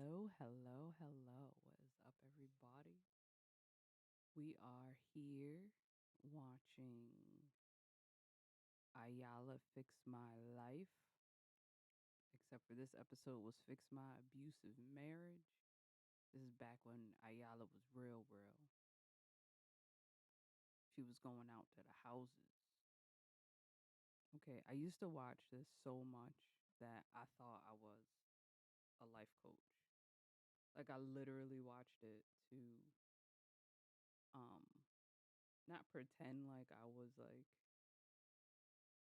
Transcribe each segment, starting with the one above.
Hello. What is up, everybody? We are here watching Iyanla Fix My Life, except for this episode was Fix My Abusive Marriage. This is back when Iyanla was real. She was going out to the houses. Okay, I used to watch this so much that I thought I was a life coach. Like I literally watched it to um not pretend like I was like,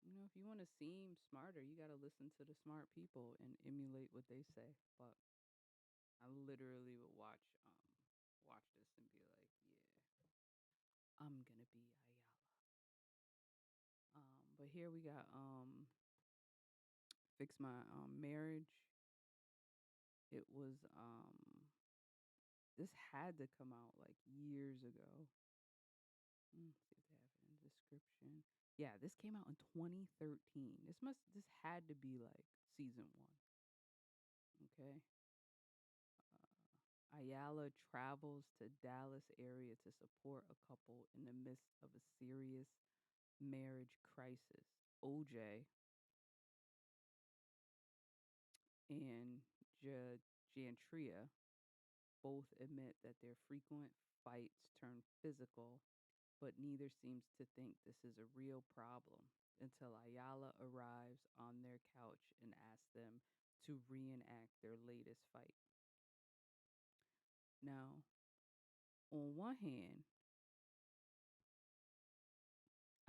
if you want to seem smarter, you got to listen to the smart people and emulate what they say. But I literally would watch this and be like, yeah, I'm gonna be Ayala. But here we got Fix My Marriage. It was this had to come out like years ago. See if they have it in the description. Yeah, this came out in 2013. This had to be like season 1. Okay. Ayala travels to Dallas area to support a couple in the midst of a serious marriage crisis. OJ and Janetria both admit that their frequent fights turn physical, but neither seems to think this is a real problem until Ayala arrives on their couch and asks them to reenact their latest fight. Now, on one hand,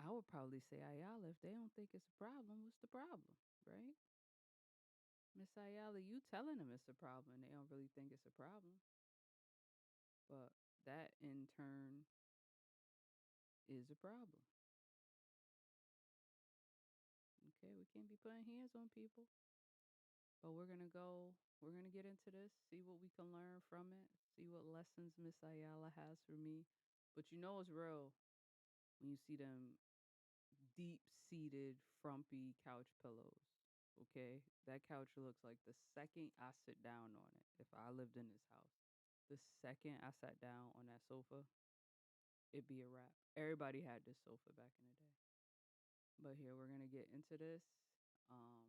I would probably say Ayala, if they don't think it's a problem, what's the problem, right? Miss Ayala, you telling them it's a problem and they don't really think it's a problem. But that in turn is a problem. Okay, we can't be putting hands on people. But we're gonna get into this, see what we can learn from it, see what lessons Miss Ayala has for me. But you know it's real when you see them deep seated, frumpy couch pillows. Okay, that couch looks like the second I sit down on it. If I lived in this house, the second I sat down on that sofa, it'd be a wrap. Everybody had this sofa back in the day. But here we're gonna get into this. Um,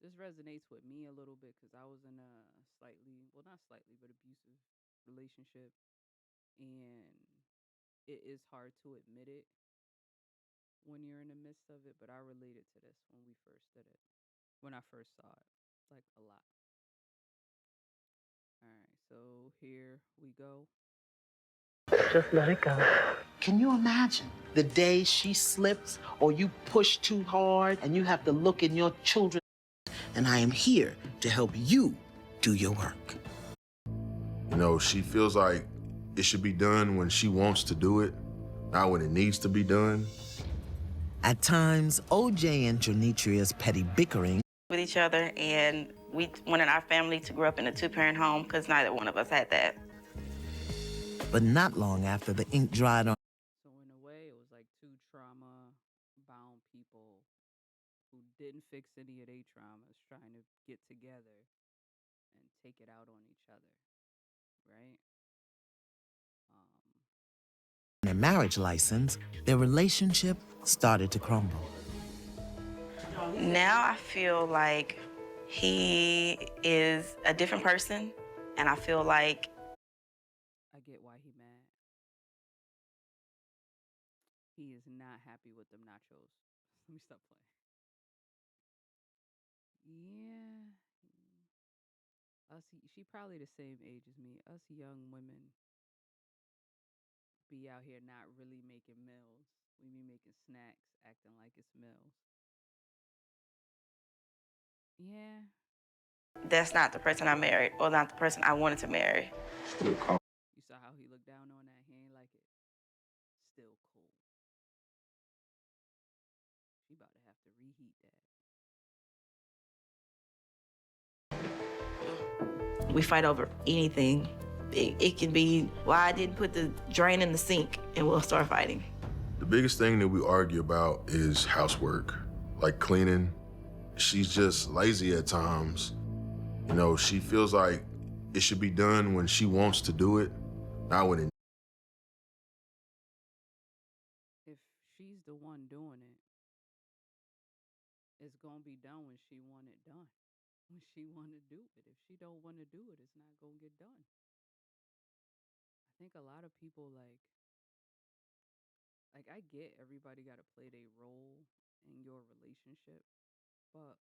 this resonates with me a little bit because I was in a slightly, well, not slightly, but abusive relationship, and it is hard to admit it when you're in the midst of it. But I related to this when we first did it, when I first saw it, like a lot. All right, so here we go. Just let it go. Can you imagine the day she slips or you push too hard and you have to look in your children? And I am here to help you do your work. She feels like it should be done when she wants to do it, not when it needs to be done. At times, OJ and Janetria's petty bickering with each other, and we wanted our family to grow up in a two-parent home because neither one of us had that. But not long after the ink dried on. So in a way, it was like two trauma-bound people who didn't fix any of their traumas trying to get together and take it out on each other, right? Their marriage license, their relationship started to crumble. Now I feel like he is a different person, and I feel like I get why he mad. He is not happy with them nachos. Let me stop playing. Yeah. She probably the same age as me. Us young women be out here not really making meals. We be making snacks, acting like it's meals. Yeah. that's not the person I married or not the person I wanted to marry. You saw how he looked down on that. He ain't like it. Still cool. She about to have to reheat that. We fight over anything. It can be why I didn't put the drain in the sink, and we'll start fighting. The biggest thing that we argue about is housework, like cleaning. She's just lazy at times, You know, she feels like it should be done when she wants to do it, not when it. If she's the one doing it, it's gonna be done when she want it done. When she want to do it. If she don't want to do it, it's not gonna get done. I think a lot of people like I get everybody got to play their role in your relationship, but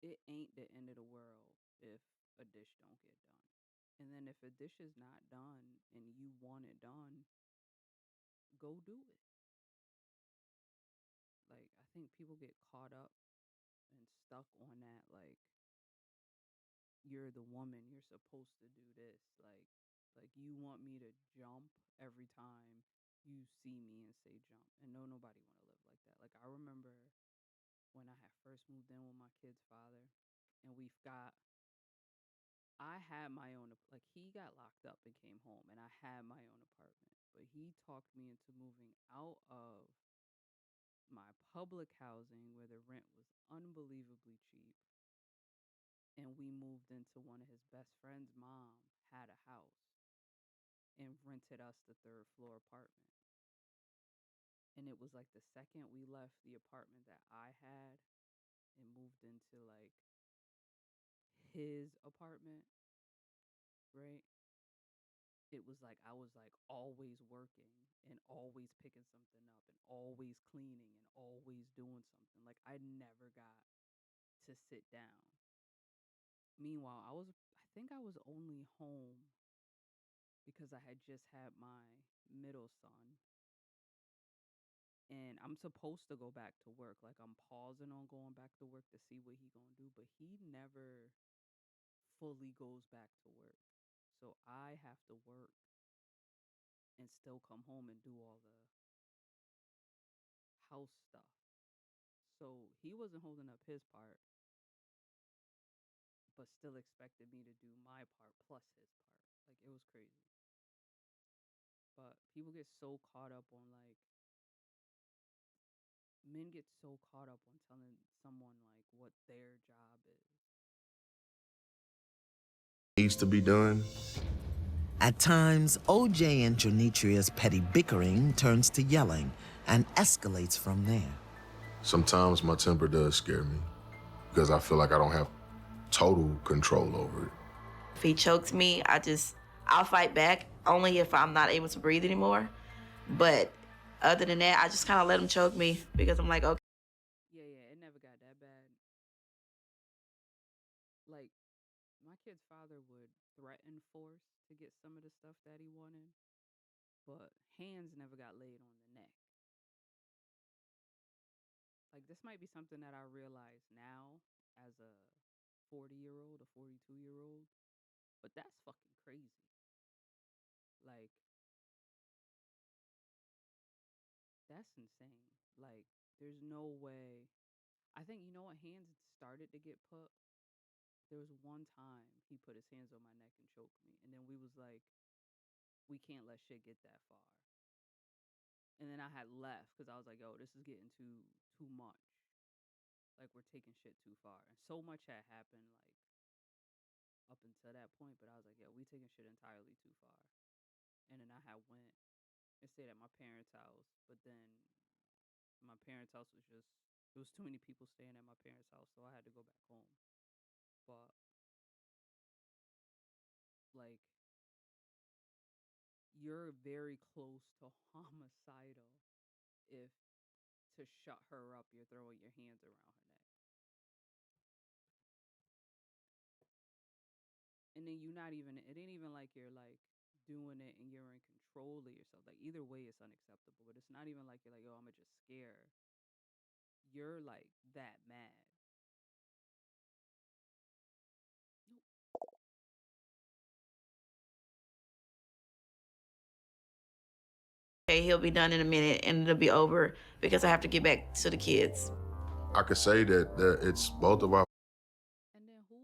it ain't the end of the world if a dish don't get done. And then if a dish is not done and you want it done, go do it. Like I think people get caught up and stuck on that you're the woman, you're supposed to do this. Like you want me to jump every time you see me and say jump. And no nobody want to live like that. Like I remember when I had first moved in with my kid's father and I had my own like he got locked up and came home and I had my own apartment. But he talked me into moving out of my public housing where the rent was unbelievably cheap, and we moved into one of his best friend's mom had a house and rented us the third floor apartment. And it was like the second we left the apartment that I had and moved into like his apartment, right? It was like I was like always working and always picking something up and always cleaning and always doing something. Like I never got to sit down. Meanwhile, I think I was only home because I had just had my middle son and I'm supposed to go back to work. Like I'm pausing on going back to work to see what he going to do, but he never fully goes back to work. So I have to work and still come home and do all the house stuff. So he wasn't holding up his part, but still expected me to do my part plus his part. Like it was crazy. But people get so caught up on men get so caught up on telling someone like what their job is. Needs to be done. At times, OJ and Janetria's petty bickering turns to yelling and escalates from there. Sometimes my temper does scare me because I feel like I don't have total control over it. If he chokes me, I'll fight back only if I'm not able to breathe anymore. But other than that, I just kind of let him choke me because I'm like, okay. Yeah, yeah, it never got that bad. Like my kid's father would threaten force to get some of the stuff that he wanted, but hands never got laid on the neck. Like this might be something that I realize now as a 40-year-old, a 42-year-old, but that's fucking crazy. Like that's insane. Like there's no way. I think you know what hands started to get put. There was one time he put his hands on my neck and choked me, and then we was like, we can't let shit get that far. And then I had left because I was like, yo, this is getting too much. Like we're taking shit too far. And so much had happened like up until that point, but I was like, yo, we taking shit entirely too far. And then I had went and stayed at my parents' house, but then my parents' house was just it was too many people staying at my parents' house, so I had to go back home. But like you're very close to homicidal if to shut her up, you're throwing your hands around her neck. And then you're not even it ain't even like you're like doing it and you're in control of yourself. Like either way it's unacceptable. But it's not even like you're like, oh, I'ma just scare. You're like that mad. Okay, he'll be done in a minute and it'll be over because I have to get back to the kids. I could say that it's both of our. And then who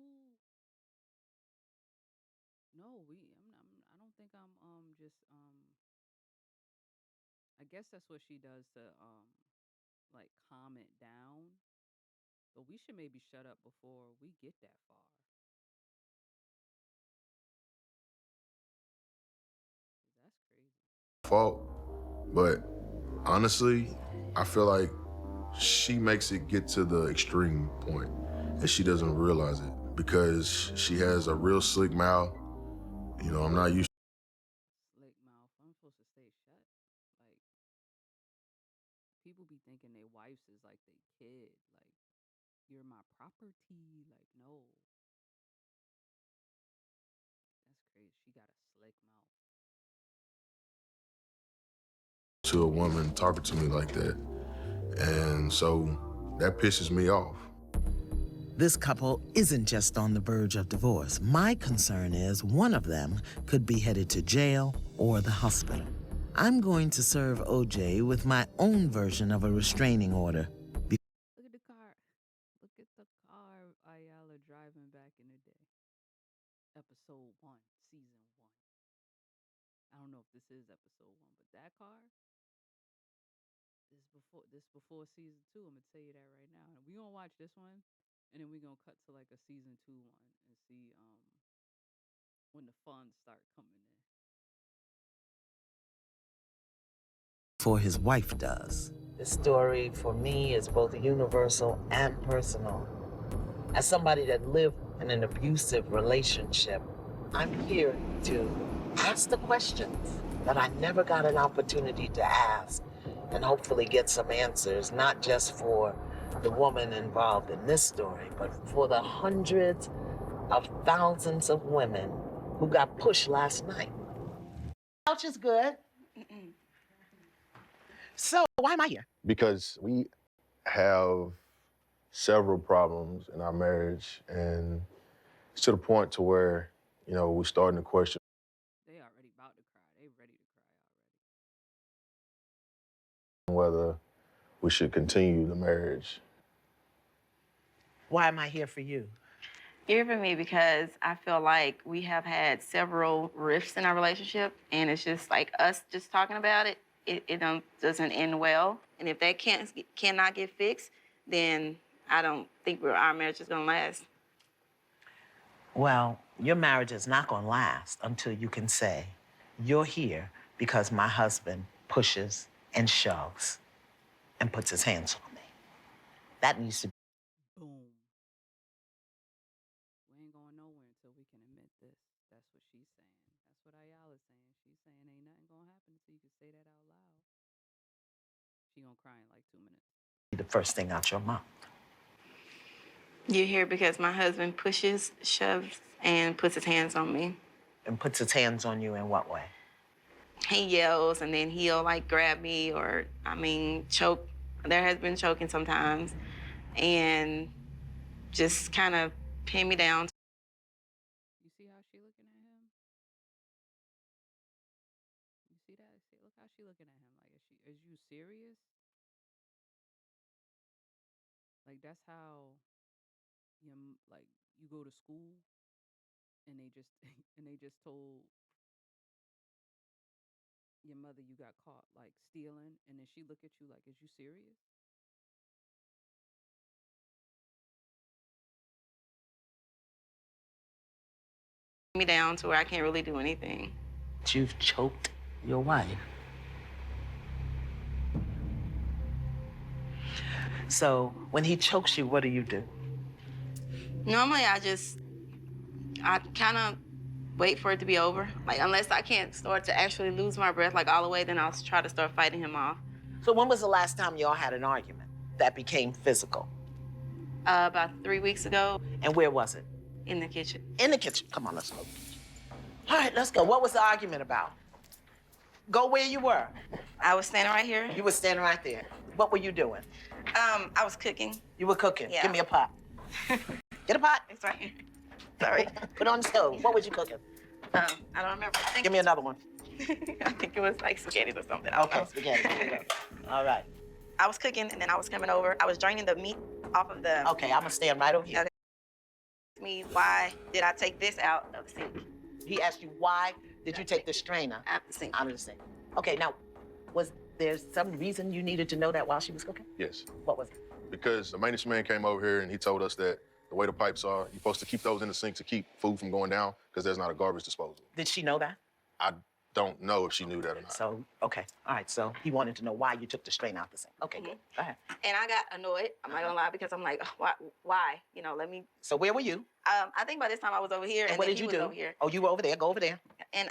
no, I don't think I'm just I guess that's what she does to like calm it down. But we should maybe shut up before we get that far. 'Cause that's crazy. Fault. But honestly, I feel like she makes it get to the extreme point and she doesn't realize it because she has a real slick mouth. You know, I'm not used Slick mouth. I'm supposed to stay shut. Like, people be thinking they wives is like they kid. Like, you're my property. Like, no. That's crazy. She got a slick mouth. to a woman talking to me like that. And so that pisses me off. This couple isn't just on the verge of divorce. My concern is one of them could be headed to jail or the hospital. I'm going to serve OJ with my own version of a restraining order. Look at the car. Look at the car Iyanla driving back in the day. Episode 1, season 1. I don't know if this is episode 1, but that car, this before season 2. I'm gonna tell you that right now. We gonna watch this one, and then we gonna cut to like a season 2 one and see when the funds start coming in. For his wife does. This story for me is both universal and personal. As somebody that lived in an abusive relationship, I'm here to ask the questions that I never got an opportunity to ask and hopefully get some answers, not just for the woman involved in this story, but for the hundreds of thousands of women who got pushed last night. Couch is good. So, why am I here? Because we have several problems in our marriage and it's to the point to where, you know, we're starting to question They already about to cry. They ready to cry whether we should continue the marriage. Why am I here for you? You're for me because I feel like we have had several rifts in our relationship, and it's just like us just talking about it. It doesn't end well, and if that cannot get fixed, then I don't think our marriage is gonna last. Well, your marriage is not going to last until you can say, you're here because my husband pushes and shoves and puts his hands on me. That needs to be. Boom. We ain't going nowhere until we can admit this. That's what she's saying. That's what Ayala's saying. She's saying ain't nothing gonna happen until you can say that out loud. She gonna cry in like 2 minutes. The first thing out your mouth. You're here because my husband pushes, shoves, and puts his hands on me. And puts his hands on you in what way? He yells, and then he'll like grab me or, choke. There has been choking sometimes, and just kind of pin me down. You see how she looking at him? You see that? Look how she looking at him. Like, is you serious? Like, that's how like you go to school and they just and they just told your mother you got caught like stealing, and then she look at you like, is you serious? Me down to where I can't really do anything. You've choked your wife. So when he chokes you, what do? Normally, I kind of wait for it to be over. Like, unless I can't start to actually lose my breath, like all the way, then I'll try to start fighting him off. So when was the last time y'all had an argument that became physical? About 3 weeks ago. And where was it? In the kitchen. In the kitchen. Come on, let's go. All right, let's go. What was the argument about? Go where you were. I was standing right here. You were standing right there. What were you doing? I was cooking. You were cooking. Yeah. Give me a pot. Get a pot. It's right here. Sorry. Put it on the stove. What was you cooking? I don't remember. Give me another one. I think it was like spaghetti or something. Okay, spaghetti. All right. I was cooking, and then I was coming over. I was draining the meat off of the... Okay, I'm gonna stand right over here. Okay. Me, why did I take this out of the sink? He asked you, why did you take the strainer Out of the sink. out of the sink? Okay, now, was there some reason you needed to know that while she was cooking? Yes. What was it? because the maintenance man came over here and he told us that the way the pipes are, you're supposed to keep those in the sink to keep food from going down because there's not a garbage disposal. Did she know that? I don't know if she knew that or not. So, okay. All right. So he wanted to know why you took the strain out the sink. Okay, good. Go ahead. And I got annoyed. I'm not gonna lie, because I'm like, why? You know, let me. So where were you? I think by this time I was over here, And what then did you he was do? over here. Oh, you were over there. Go over there. And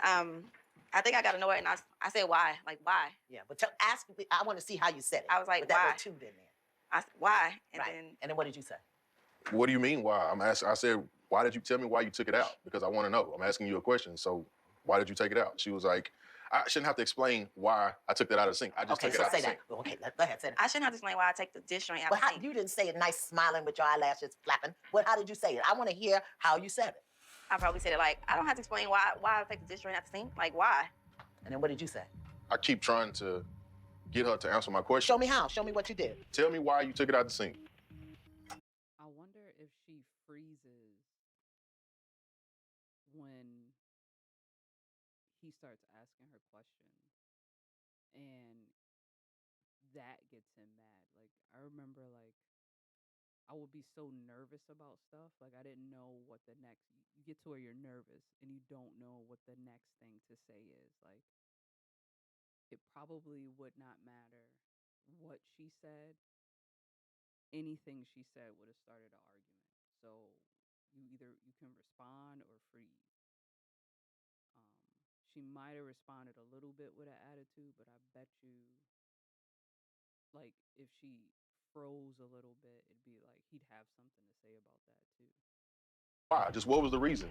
I think I got annoyed, and I said, why? Like, why? Yeah, but ask me. I want to see how you said it. I was like, with that why? word too in there. I said, why? And Right. And then what did you say? What do you mean why? I'm asking. I said, why did you tell me why you took it out? Because I want to know. I'm asking you a question. So why did you take it out? She was like, I shouldn't have to explain why I took that out of the sink. I just took it out of the sink. Okay, go ahead, say that. I shouldn't have to explain why I take the dish drain out Well, the sink. you didn't say it nice, smiling with your eyelashes flapping. How did you say it? I want to hear how you said it. I probably said it like, I don't have to explain why I take the dish drain out the sink. Like, why? And then what did you say? I keep trying to get her to answer my question. Show me how. Show me what you did. Tell me why you took it out the sink. I wonder if she freezes when he starts asking her questions, and that gets him mad. Like, I remember, like, I would be so nervous about stuff. Like, I didn't know what the next, you get to where you're nervous and you don't know what the next thing to say is. Like, it probably would not matter what she said. Anything she said would have started an argument. So you can respond or freeze. She might have responded a little bit with an attitude, but I bet you, like, if she froze a little bit, it'd be like he'd have something to say about that too. Why? Just what was the reason?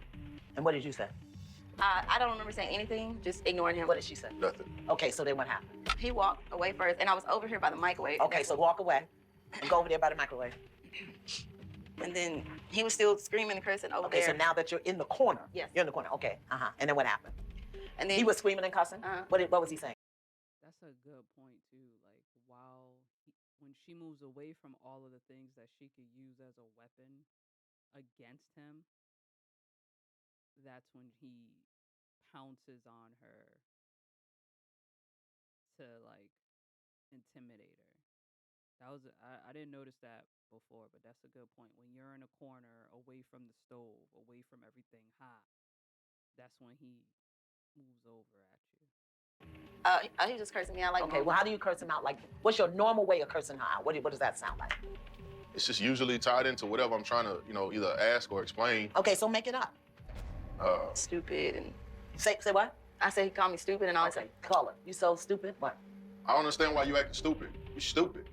And what did you say? I don't remember saying anything, just ignoring him. What did she say? Nothing. Okay, so then what happened? He walked away first, and I was over here by the microwave. Okay, so walk away and go over there by the microwave. And then he was still screaming and cursing over Okay, there. so now that you're in the corner. Yes. You're in the corner. Okay, And then what happened? And then He was screaming and cussing? What was he saying? That's a good point too. Like, when she moves away from all of the things that she could use as a weapon against him, that's when he pounces on her to, like, intimidate her. I didn't notice that before, but that's a good point. When you're in a corner, away from the stove, away from everything hot, that's when he moves over at you. he was just cursing me out like. Okay, well, how do you curse him out? Like, what's your normal way of cursing her out? What does that sound like? It's just usually tied into whatever I'm trying to, either ask or explain. Okay, so make it up. Stupid and. Say what? I said he called me stupid and all that. Okay, call it. You so stupid. What? I don't understand why you acting stupid. You're stupid.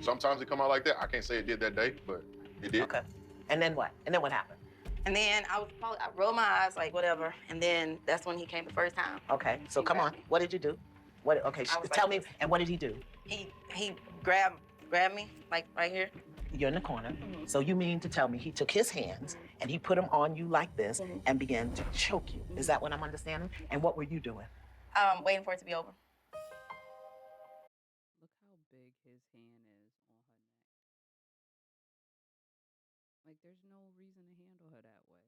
Sometimes it come out like that. I can't say it did that day, but it did. Okay. And then what? And then what happened? And then I rolled my eyes like whatever, and then that's when he came the first time. Okay, so come on. What did you do? Okay, tell me. And what did he do? He grabbed me like right here. You're in the corner. So you mean to tell me he took his hands and he put them on you like this and began to choke you? Is that what I'm understanding? And what were you doing? Waiting for it to be over. Look how big his hand is on her neck. Like, there's no reason to handle her that way.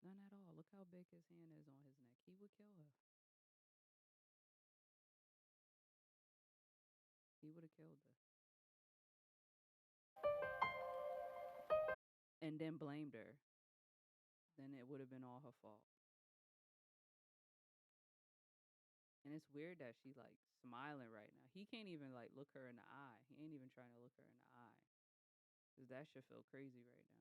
None at all. Look how big his hand is on his neck. He would kill her. He would have killed her. And then blamed her. Then it would have been all her fault. And it's weird that she, like, smiling right now. He can't even, like, look her in the eye. He ain't even trying to look her in the eye. Because that should feel crazy right now.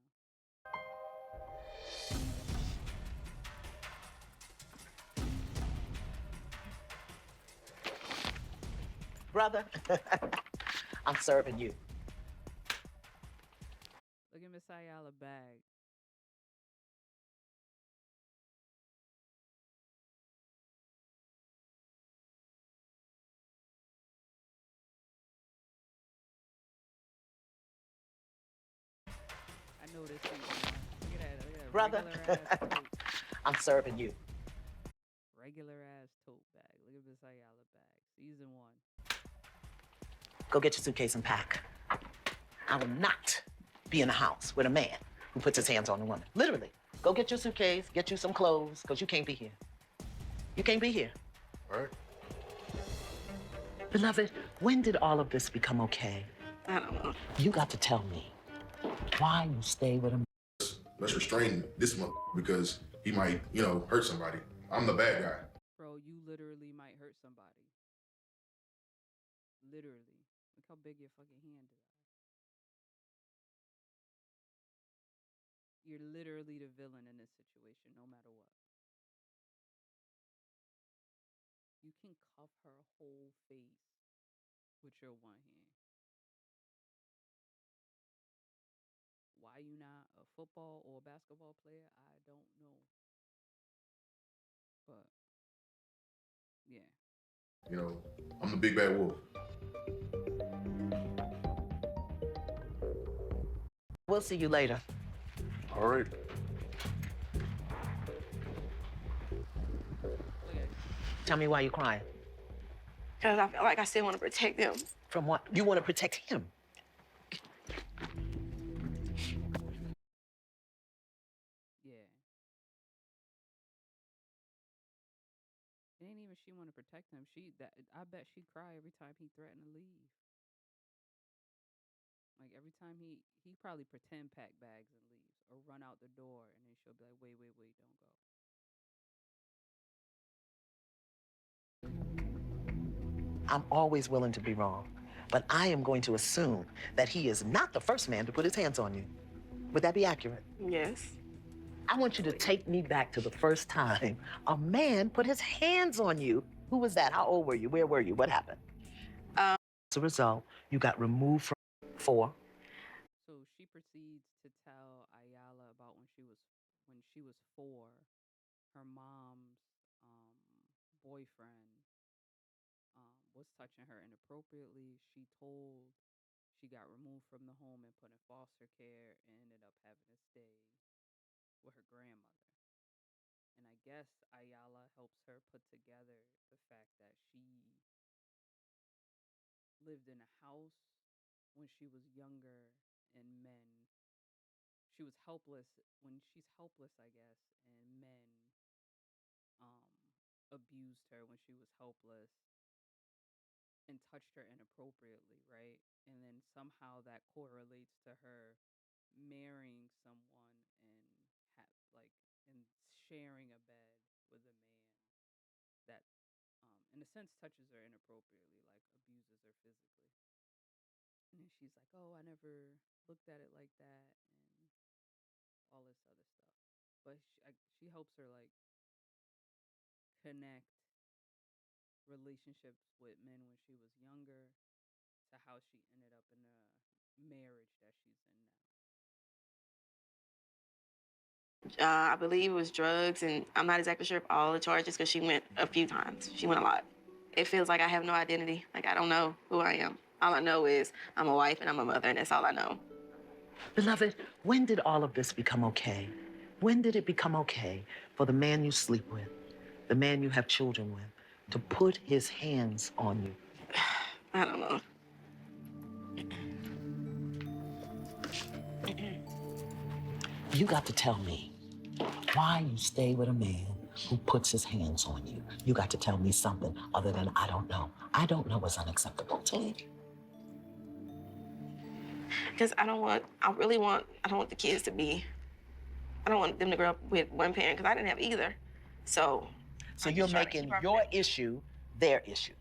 Brother, I'm serving you. Look at Miss Iyanla bag. I know this season one. Look at that. Brother, Regular ass tote. I'm serving you. Regular ass tote bag. Look at Miss Iyanla bag. Season 1. Go get your suitcase and pack. I will not be in a house with a man who puts his hands on a woman. Literally. Go get your suitcase, get you some clothes, because you can't be here. You can't be here. All right. Beloved, When did all of this become okay? I don't know. You got to tell me why you stay with him. Let's restrain this month because he might, hurt somebody. I'm the bad guy. Bro, you literally might hurt somebody. Literally. Look how big your fucking hand is. You're literally the villain in this situation, no matter what. You can cuff her whole face with your one hand. Why you not a football or a basketball player, I don't know. But yeah. I'm the big bad wolf. We'll see you later. All right. Okay. Tell me why you're crying. Because I feel like I still want to protect them. From what? You want to protect him. Yeah. It ain't even she want to protect him. I bet she'd cry every time he threatened to leave. Like every time he probably pretend pack bags and leaves or run out the door and then she'll be like, wait, wait, wait, don't go. I'm always willing to be wrong, but I am going to assume that he is not the first man to put his hands on you. Would that be accurate? Yes. I want you to take me back to the first time a man put his hands on you. Who was that? How old were you? Where were you? What happened? Um, As a result, you got removed from 4. So she proceeds to tell Ayala about when she was 4, her mom's boyfriend was touching her inappropriately. She got removed from the home and put in foster care and ended up having to stay with her grandmother. And I guess Ayala helps her put together the fact that she lived in a house when she was younger and she was helpless when she's helpless, I guess, and men um abused her when she was helpless and touched her inappropriately, right? And then somehow that correlates to her marrying someone and like and sharing a bed with a man that in a sense touches her inappropriately, like abuses her physically. And then she's like, "Oh, I never looked at it like that," and all this other stuff. But she helps her like connect relationships with men when she was younger to how she ended up in the marriage that she's in now. I believe it was drugs, and I'm not exactly sure of all the charges because she went a few times. She went a lot. It feels like I have no identity. Like I don't know who I am. All I know is I'm a wife and I'm a mother, and that's all I know. Beloved, when did all of this become okay? When did it become okay for the man you sleep with, the man you have children with, to put his hands on you? I don't know. You got to tell me why you stay with a man who puts his hands on you. You got to tell me something other than I don't know. I don't know is unacceptable to me. Because I don't want the kids to be, I don't want them to grow up with one parent because I didn't have either. So You're making your issue their issue.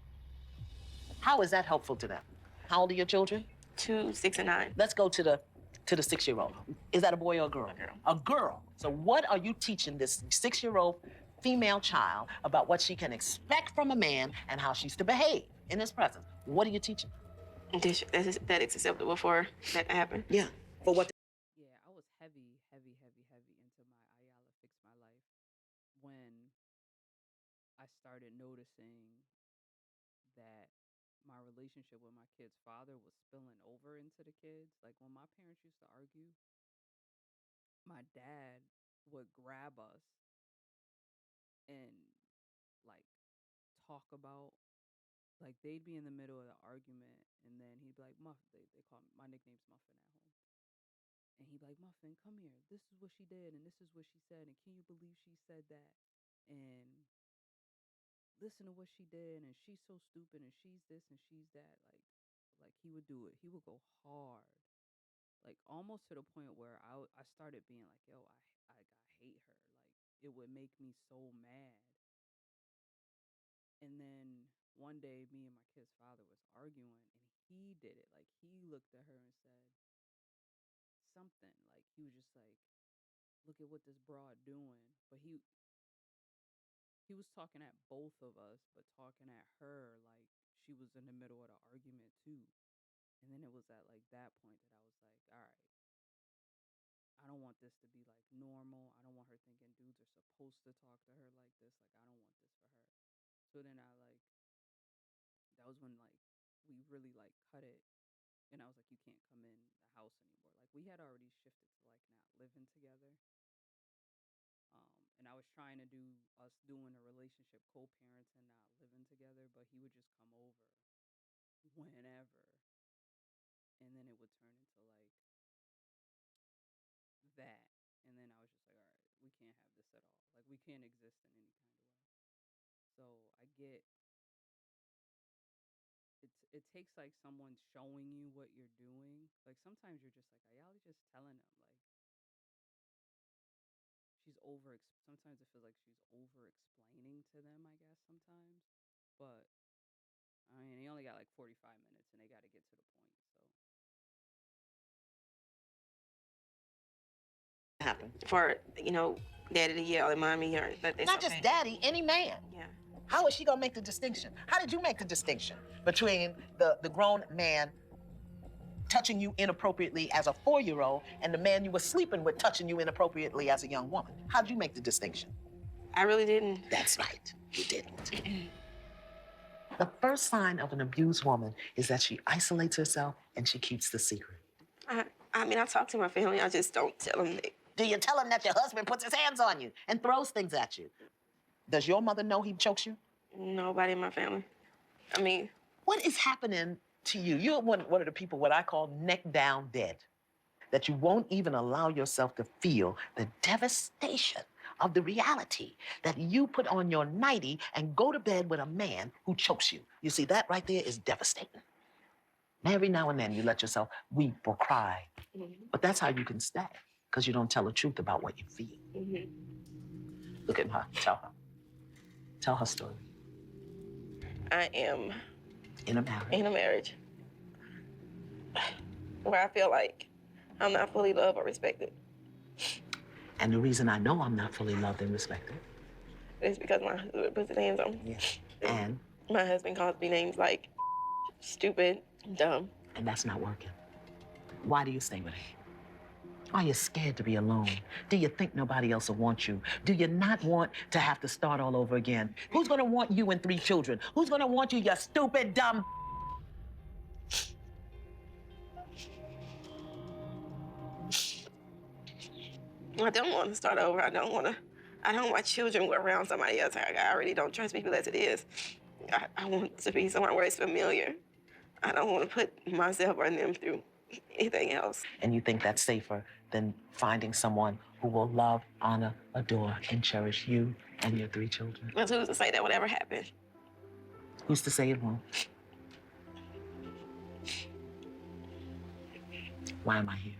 How is that helpful to them? How old are your children? 2, 6, and 9. Let's go to the 6-year-old. Is that a boy or a girl? A girl. A girl. So what are you teaching this 6-year-old female child about what she can expect from a man and how she's to behave in his presence? What are you teaching? That it's acceptable for that to happen. Yeah. For what? Yeah, I was heavy, heavy, heavy, heavy into my Ayala Fix My Life when I started noticing that my relationship with my kid's father was spilling over into the kids. Like when my parents used to argue, my dad would grab us and like talk about like they'd be in the middle of the argument and then he'd be like they call me, my nickname's Muffin at home. And he'd be like, Muffin, come here. This is what she did and this is what she said and can you believe she said that? And listen to what she did, and she's so stupid, and she's this and she's that. Like he would do it. He would go hard, like almost to the point where I started being like, yo, I hate her. Like it would make me so mad. And then one day, me and my kid's father was arguing, and he did it. Like he looked at her and said something. Like he was just like, look at what this broad doing. But he was talking at both of us, but talking at her like she was in the middle of the argument too. And then it was at like that point that I was like, all right, I don't want this to be like normal. I don't want her thinking dudes are supposed to talk to her like this. Like I don't want this for her. So then I like that was when like we really like cut it, and I was like, you can't come in the house anymore. Like we had already shifted to like not living together. And I was trying to do us doing a relationship, co-parenting, not living together, but he would just come over whenever, and then it would turn into like that. And then I was just like, all right, we can't have this at all. Like we can't exist in any kind of way. So I get it takes like someone showing you what you're doing. Like sometimes you're just like, Ayala just telling them like she's over. Sometimes it feels like she's over explaining to them. I guess sometimes, but I mean, he only got like 45 minutes, and they got to get to the point. So Happen. For, daddy to yell at mommy or that Not just daddy, any man. Yeah. How is she gonna make the distinction? How did you make the distinction between the grown man touching you inappropriately as a 4-year-old and the man you were sleeping with touching you inappropriately as a young woman? How'd you make the distinction? I really didn't. That's right, you didn't. The first sign of an abused woman is that she isolates herself and she keeps the secret. I talk to my family. I just don't tell them that. Do you tell them that your husband puts his hands on you and throws things at you? Does your mother know he chokes you? Nobody in my family. I mean, What is happening to you? You're one of the people what I call neck down dead. That you won't even allow yourself to feel the devastation of the reality that you put on your nightie and go to bed with a man who chokes you. You see, that right there is devastating. Every now and then you let yourself weep or cry. Mm-hmm. But that's how you can stay, because you don't tell the truth about what you feel. Mm-hmm. Look at her. Tell her. Tell her story. I am in a marriage. In a marriage where I feel like I'm not fully loved or respected. And the reason I know I'm not fully loved and respected is because my husband puts his hands on me. Yeah. And my husband calls me names like stupid, dumb. And that's not working. Why do you stay with him? Are you scared to be alone? Do you think nobody else will want you? Do you not want to have to start all over again? Who's gonna want you and 3 children? Who's gonna want you, you stupid, dumb? I don't want to start over. I don't want my children around somebody else. I already don't trust people as it is. I want to be somewhere where it's familiar. I don't want to put myself or them through anything else. And you think that's safer than finding someone who will love, honor, adore, and cherish you and your 3 children? Well, who's to say that would ever happen? Who's to say it won't? Why am I here?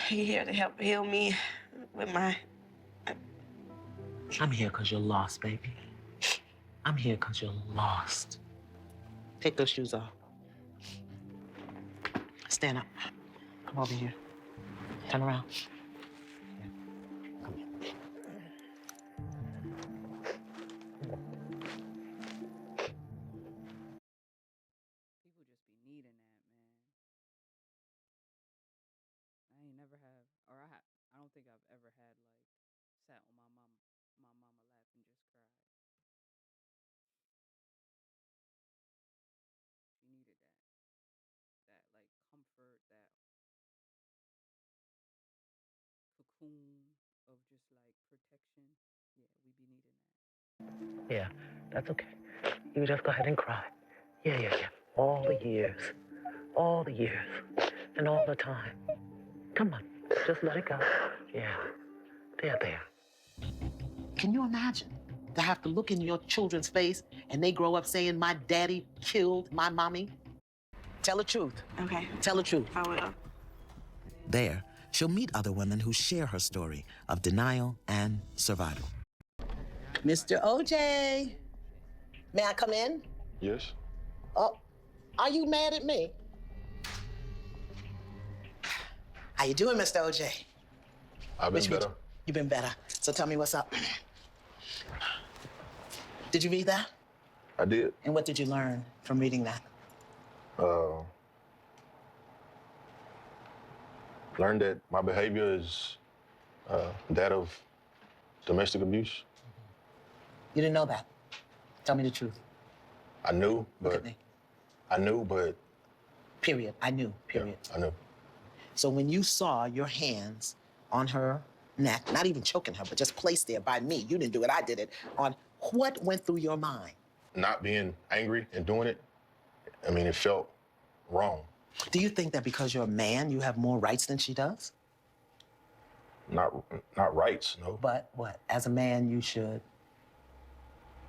You're here to help heal me with my... I'm here because you're lost, baby. I'm here because you're lost. Take those shoes off. Stand up. Come over here. Turn around. Come here. people just be needing that, man. I ain't never have, or I don't think I've ever had like sat on my mama lap and just cried. She needed that like comfort, that cocoon of just like protection. Yeah, we be needing that. Yeah, that's okay. You just go ahead and cry. Yeah. All the years, and all the time. Come on, just let it go. Yeah, there. Can you imagine to have to look in your children's face and they grow up saying, my daddy killed my mommy? Tell the truth. Okay. Tell the truth. I will. There, she'll meet other women who share her story of denial and survival. Mr. OJ, may I come in? Yes? Oh, are you mad at me? How you doing, Mr. OJ? I've been better. You've been better. So tell me what's up. Did you read that? I did. And what did you learn from reading that? Learned that my behavior is that of domestic abuse. You didn't know that. Tell me the truth. I knew, Look but at me. I knew, but Period. I knew. Period. yeah, I knew. So when you saw your hands on her neck, not even choking her, but just placed there by me, you didn't do it, I did it, on what went through your mind? Not being angry and doing it, I mean, it felt wrong. Do you think that because you're a man, you have more rights than she does? Not rights, no. But what? As a man, you should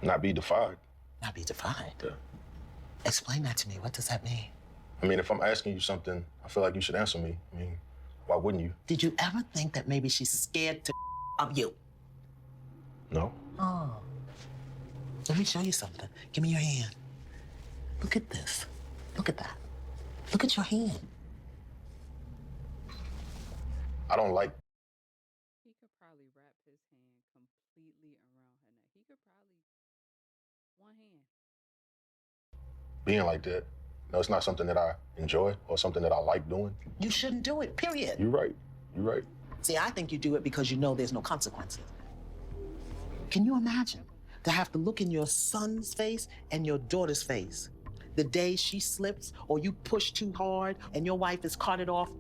Not be defied. not be defined. Yeah. Explain that to me. What does that mean? I mean, if I'm asking you something, I feel like you should answer me. I mean, why wouldn't you? Did you ever think that maybe she's scared to of you? No. Oh. Let me show you something. Give me your hand. Look at this. Look at that. Look at your hand. I don't like He could probably wrap his hand completely around her neck. He could probably one hand. being like that. No, it's not something that I enjoy or something that I like doing. You shouldn't do it, period. You're right. You're right. See, I think you do it because you know there's no consequences. Can you imagine to have to look in your son's face and your daughter's face the day she slips or you push too hard and your wife is carted off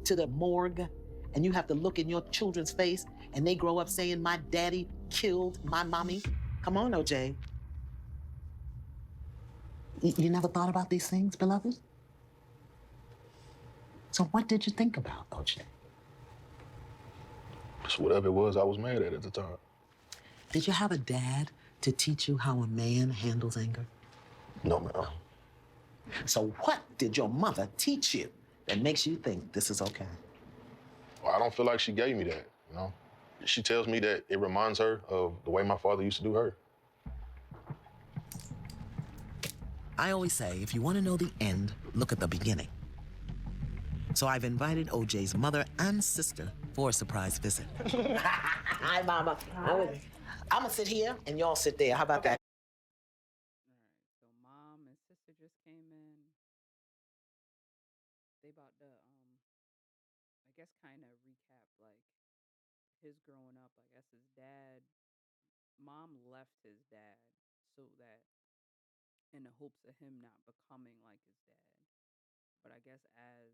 to the morgue and you have to look in your children's face and they grow up saying, my daddy killed my mommy? Come on, OJ. You never thought about these things, beloved? So what did you think about, OJ? Just whatever it was I was mad at the time. Did you have a dad to teach you how a man handles anger? No, man. So what did your mother teach you that makes you think this is okay? Well, I don't feel like she gave me that, you know? She tells me that it reminds her of the way my father used to do her. I always say, if you want to know the end, look at the beginning. So I've invited OJ's mother and sister for a surprise visit. Hi, Mama. I'm gonna sit here and y'all sit there. How about that? All right. So mom and sister just came in. They about to I guess kind of recap like his growing up. I guess his dad, mom left his dad so that in the hopes of him not becoming like his dad. But I guess as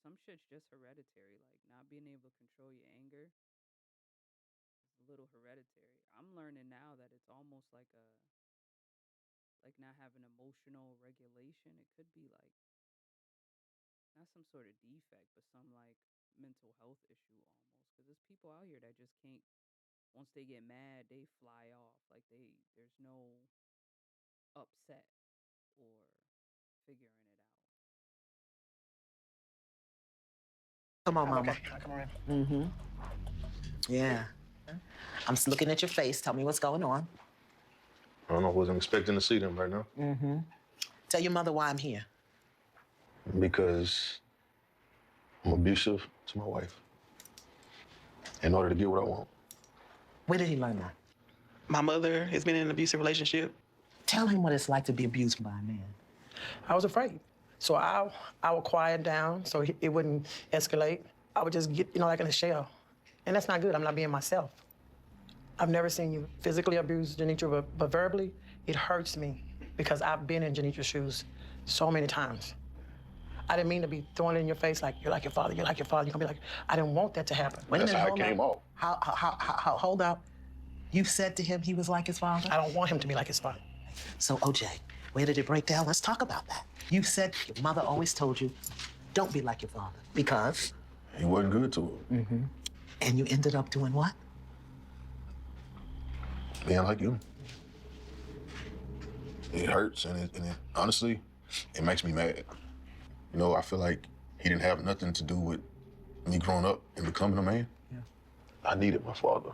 some shit's just hereditary, like not being able to control your anger is a little hereditary. I'm learning now that it's almost like not having emotional regulation. It could be like not some sort of defect, but some like mental health issue almost. Because there's people out here that just can't. Once they get mad, they fly off. Like there's no upset or figuring it out. Come on, Mama. Okay, come around. Mm-hmm. Yeah. I'm just looking at your face. Tell me what's going on. I don't know, wasn't expecting to see them right now. Mm-hmm. Tell your mother why I'm here. Because I'm abusive to my wife in order to get what I want. Where did he learn that? My mother has been in an abusive relationship. Tell him what it's like to be abused by a man. I was afraid. So I would quiet down so it wouldn't escalate. I would just get, like in a shell. And that's not good. I'm not being myself. I've never seen you physically abuse Janetria, but verbally, it hurts me because I've been in Janetria's shoes so many times. I didn't mean to be throwing it in your face like, you're like your father, you're like your father. You're gonna be like, I didn't want that to happen. Wait a That's minute, how it came off. Hold up. You said to him he was like his father? I don't want him to be like his father. So, OJ, where did it break down? Let's talk about that. You said your mother always told you, don't be like your father. Because? He wasn't good to her. Mm-hmm. And you ended up doing what? being like you. It hurts, and it honestly, it makes me mad. You know, I feel like he didn't have nothing to do with me growing up and becoming a man. Yeah. I needed my father.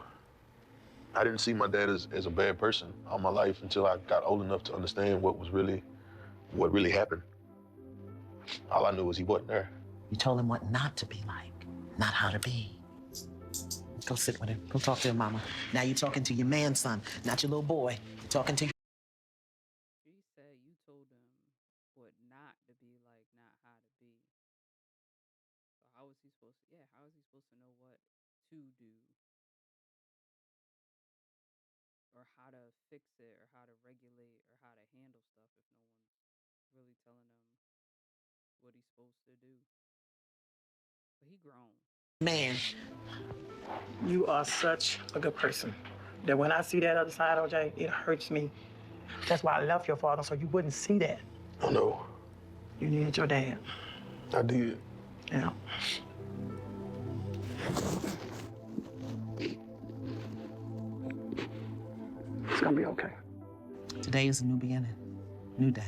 I didn't see my dad as a bad person all my life until I got old enough to understand what really happened. All I knew was he wasn't there. You told him what not to be like, not how to be. Go sit with him. Go talk to your mama. Now you're talking to your man son, not your little boy. You're talking to She said you told him what not to be like, not how to be. So how was he supposed to? Yeah, how is he supposed to know what to do or how to fix it or how to regulate or how to handle stuff if no one's really telling him what he's supposed to do? But he grown. man. You are such a good person that when I see that other side, OJ, it hurts me. That's why I left your father, so you wouldn't see that. I know. You needed your dad. I did. Yeah. It's gonna be okay. Today is a new beginning, new day.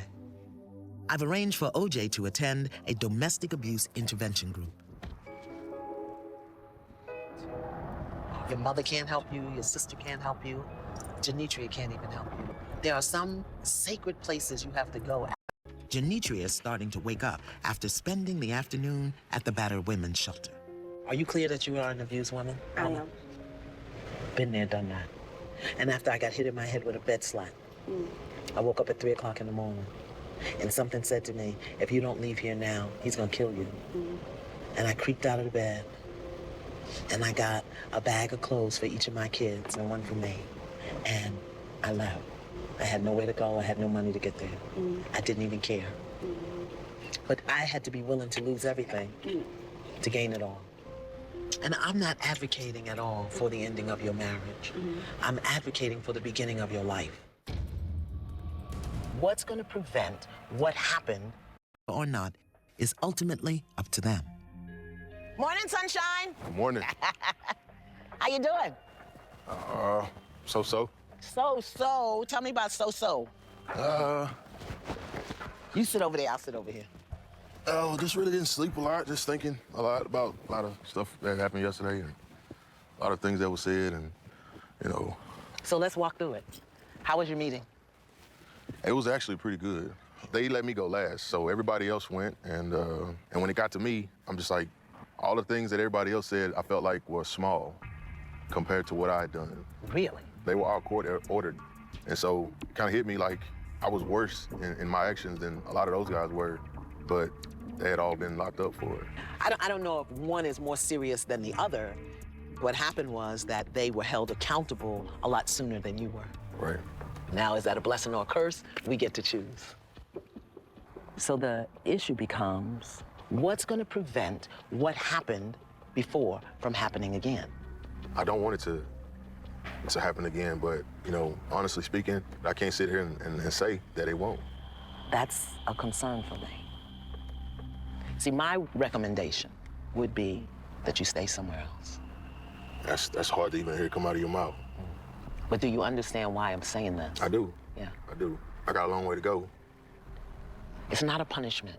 I've arranged for OJ to attend a domestic abuse intervention group. Your mother can't help you, your sister can't help you, Janetria can't even help you. There are some sacred places you have to go. Janetria is starting to wake up after spending the afternoon at the battered women's shelter. Are you clear that you are an abused woman? I am. Been there, done that. And after I got hit in my head with a bed slat, I woke up at 3 o'clock in the morning, and something said to me, if you don't leave here now, he's gonna kill you. And I creeped out of the bed, and I got a bag of clothes for each of my kids and one for me. And I left. I had nowhere to go. I had no money to get there. I didn't even care. But I had to be willing to lose everything to gain it all. And I'm not advocating at all for the ending of your marriage. I'm advocating for the beginning of your life. What's going to prevent what happened or not is ultimately up to them. Morning, sunshine. Good morning. How you doing? So. So. Tell me about so. You sit over there, I'll sit over here. Oh, just really didn't sleep a lot. Just thinking a lot about a lot of stuff that happened yesterday and a lot of things that were said and, you know. So let's walk through it. How was your meeting? It was actually pretty good. They let me go last, so everybody else went. And when it got to me, I'm just like, all the things that everybody else said, I felt like were small compared to what I had done. Really? They were all court-ordered. And so it kind of hit me like I was worse in my actions than a lot of those guys were, but they had all been locked up for it. I don't know if one is more serious than the other. What happened was that they were held accountable a lot sooner than you were. Right. Now, is that a blessing or a curse? We get to choose. So the issue becomes, what's going to prevent what happened before from happening again? I don't want it to happen again, but, you know, honestly speaking, I can't sit here and say that it won't. That's a concern for me. See, my recommendation would be that you stay somewhere else. That's hard to even hear come out of your mouth. But do you understand why I'm saying this? I do. Yeah. I do. I got a long way to go. It's not a punishment.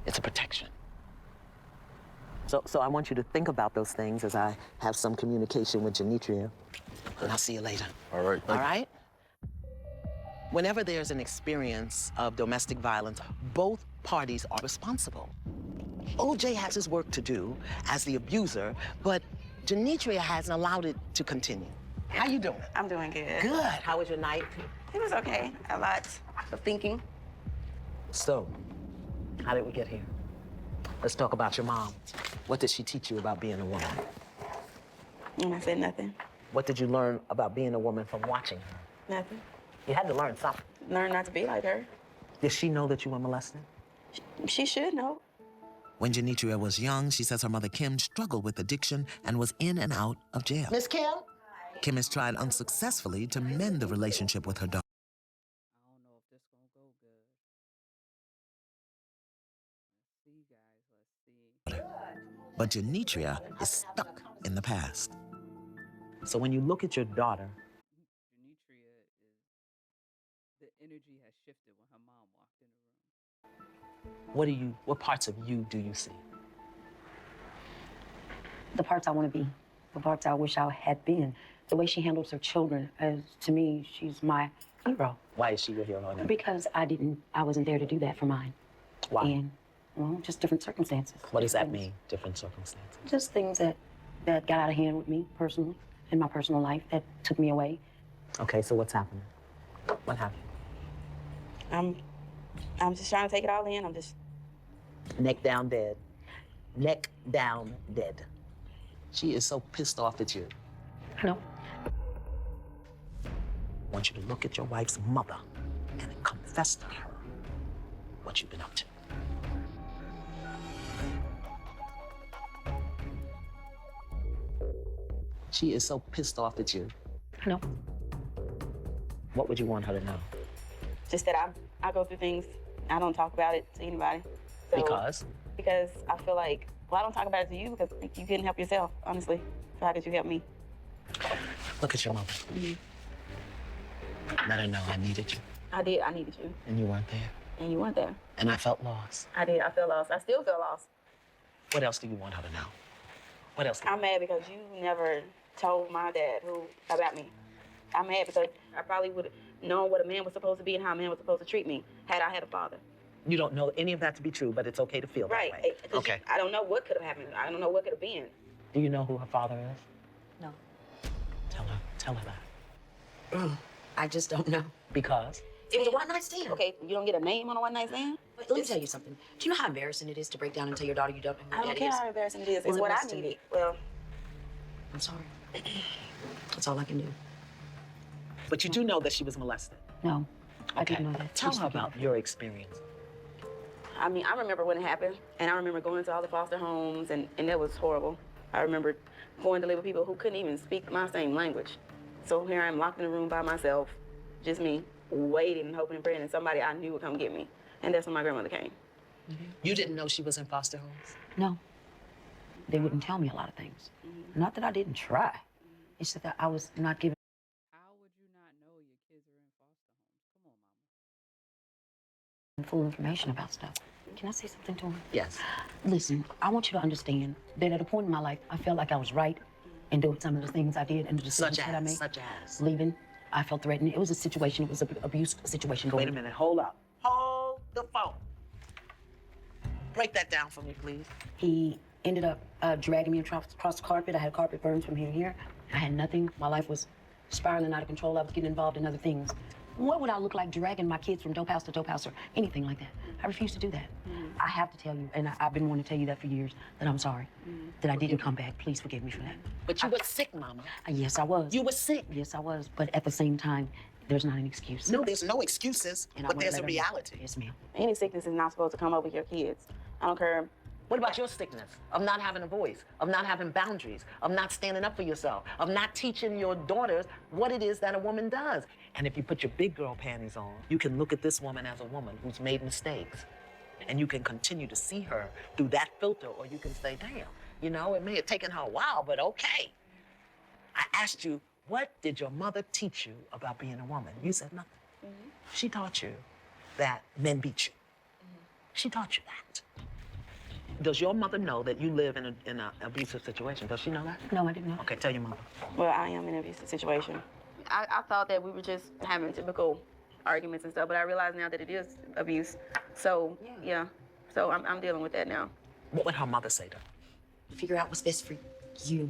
It's a protection. So I want you to think about those things as I have some communication with Janetria, and I'll see you later. All right. All right? Whenever there's an experience of domestic violence, both parties are responsible. OJ has his work to do as the abuser, but Janetria hasn't allowed it to continue. How you doing? I'm doing good. Good. How was your night? It was okay. A lot of thinking. So, how did we get here? Let's talk about your mom. What did she teach you about being a woman? And I said nothing. What did you learn about being a woman from watching her? Nothing. You had to learn something. Learn not to be like her. Did she know that you were molested? She should know. When Janetria was young, she says her mother Kim struggled with addiction and was in and out of jail. Miss Kim? Kim has tried unsuccessfully to mend the relationship with her daughter. I don't know if this gonna go good. Let's see, guys. Let's see. But Janetria is stuck in the past. So when you look at your daughter, when her mom walked in the room. What parts of you do you see? The parts I want to be, the parts I wish I had been. The way she handles her children, to me, she's my hero. Why is she your hero now? Because I wasn't there to do that for mine. Why? And, well, just different circumstances. What does that mean, different circumstances? Just things that got out of hand with me personally, in my personal life, that took me away. Okay, so what's happening? What happened? I'm just trying to take it all in. I'm just... Neck down dead. Neck down dead. She is so pissed off at you. No. I want you to look at your wife's mother and confess to her what you've been up to. She is so pissed off at you. No. What would you want her to know? Just that I go through things. I don't talk about it to anybody. So, Because? Because I feel like, well, I don't talk about it to you because you couldn't help yourself, honestly. So how could you help me? Look at your mother. Let her know I needed you. I did. I needed you. And you weren't there. And you weren't there. And I felt lost. I did. I felt lost. I still feel lost. What else do you want her to know? What else? I'm mad because you never told my dad about me. I'm mad because I probably would have known what a man was supposed to be and how a man was supposed to treat me had I had a father. You don't know any of that to be true, but it's okay to feel Right. that way. Okay. I don't know what could have happened. I don't know what could have been. Do you know who her father is? No. Tell her that. I just don't know. Because? It was a one-night stand. Okay, you don't get a name on a one-night stand? But let me tell you something. Do you know how embarrassing it is to break down and tell your daughter you don't know who I your don't daddy care is? how embarrassing it is. Well, It's it what I was to needed. me. Well, I'm sorry. That's all I can do. But you do know that she was molested. No, I Okay. didn't know that. Tell Please her forgive about me. your experience. I mean, I remember when it happened, and I remember going to all the foster homes, and that was horrible. I remember going to live with people who couldn't even speak my same language. So here I am locked in a room by myself, just me, waiting and hoping and praying that somebody I knew would come get me. And that's when my grandmother came. You didn't know she was in foster homes? No. They wouldn't tell me a lot of things. Not that I didn't try. It's just that I was not given How would you not know your kids are in foster homes? Come on, mama. full information about stuff. Can I say something to him? Yes. Listen, I want you to understand that at a point in my life, I felt like I was right in doing some of the things I did and the decisions that I made. Such as? Leaving, I felt threatened. It was a situation. It was an abuse situation going Wait a minute, hold up. Hold the phone. Break that down for me, please. He ended up dragging me across the carpet. I had carpet burns from here to here. I had nothing. My life was spiraling out of control. I was getting involved in other things. What would I look like dragging my kids from dope house to dope house or anything like that? I refuse to do that. I have to tell you, and I've been wanting to tell you that for years, that I'm sorry, that I didn't come back. Please forgive me for that. But you were sick, Mama. Yes, I was. You were sick. Yes, I was. But at the same time, there's not an excuse. No, there's no excuses, And I but won't there's let a her know. reality. Yes, ma'am. Any sickness is not supposed to come over your kids. I don't care. What about your sickness of not having a voice, of not having boundaries, of not standing up for yourself, of not teaching your daughters what it is that a woman does? And if you put your big girl panties on, you can look at this woman as a woman who's made mistakes. And you can continue to see her through that filter, or you can say, damn, you know, it may have taken her a while, but okay. I asked you, what did your mother teach you about being a woman? You said nothing. She taught you that men beat you. She taught you that. Does your mother know that you live in an abusive situation? Does she know that? No, I didn't know. Okay, tell your mother. Well, I am in an abusive situation. I thought that we were just having typical arguments and stuff, but I realize now that it is abuse. So, yeah. So I'm dealing with that now. What would her mother say to her? Figure out what's best for you,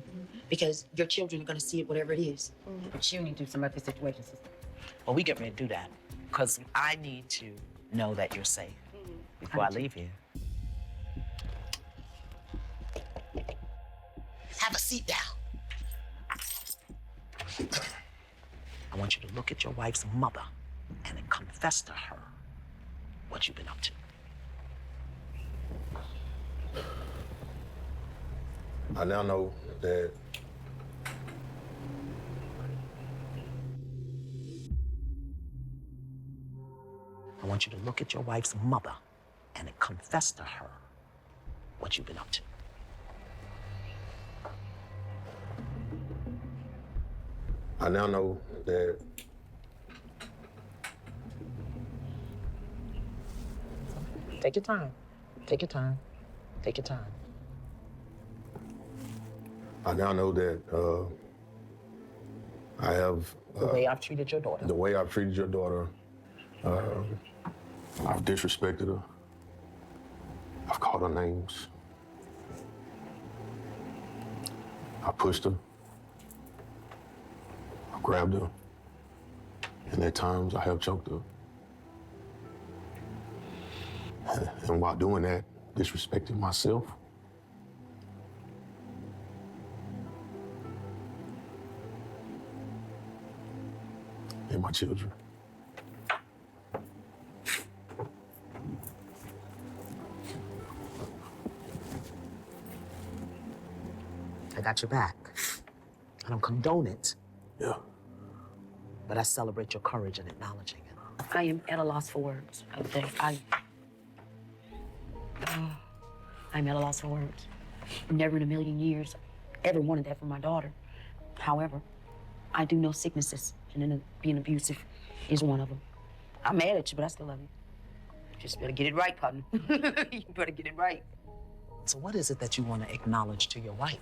because your children are going to see it, whatever it is. But you need to do something about this situation, sister. Well, we get ready to do that because I need to know that you're safe before I leave here. Have a seat down. I want you to look at your wife's mother and then confess to her what you've been up to. I now know that I want you to look at your wife's mother and then confess to her what you've been up to. I now know that Take your time. Take your time. Take your time. I now know that I have The way I've treated your daughter. the way I've treated your daughter. I've disrespected her. I've called her names. I pushed her. I grabbed her. And at times I have choked her. And while doing that, disrespecting myself. And my children. I got your back. I don't condone it, Yeah. but I celebrate your courage in acknowledging it. I am at a loss for words. I'm at a loss for words. Never in a million years ever wanted that for my daughter. However, I do know sicknesses, and then being abusive is one of them. I'm mad at you, but I still love you. Just better get it right, partner. You better get it right. So what is it that you want to acknowledge to your wife?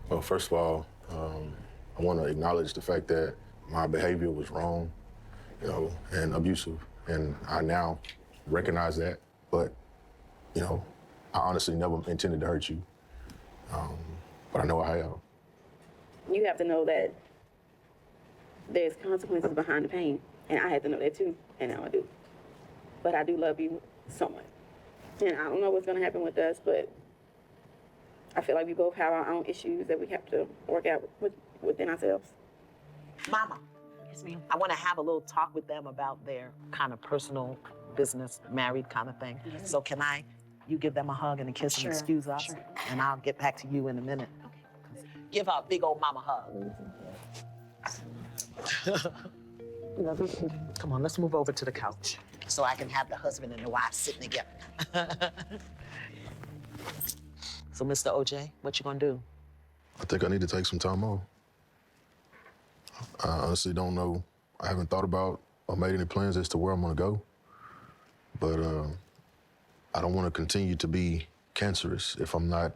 Well, first of all, I want to acknowledge the fact that my behavior was wrong, and abusive. And I now recognize that, but, I honestly never intended to hurt you. But I know I have. You have to know that there's consequences behind the pain. And I had to know that too, and now I do. But I do love you so much. And I don't know what's gonna happen with us, but I feel like we both have our own issues that we have to work out within ourselves. Mama, Yes, ma'am. I want to have a little talk with them about their kind of personal business, married kind of thing. Yes. So can you give them a hug and a kiss Sure, and excuse us? sure. And I'll get back to you in a minute. Give her a big old mama hug. Come on, let's move over to the couch so I can have the husband and the wife sitting together. So, Mr. OJ, what you gonna do? I think I need to take some time off. I honestly don't know. I haven't thought about or made any plans as to where I'm gonna go. But I don't want to continue to be cancerous if I'm not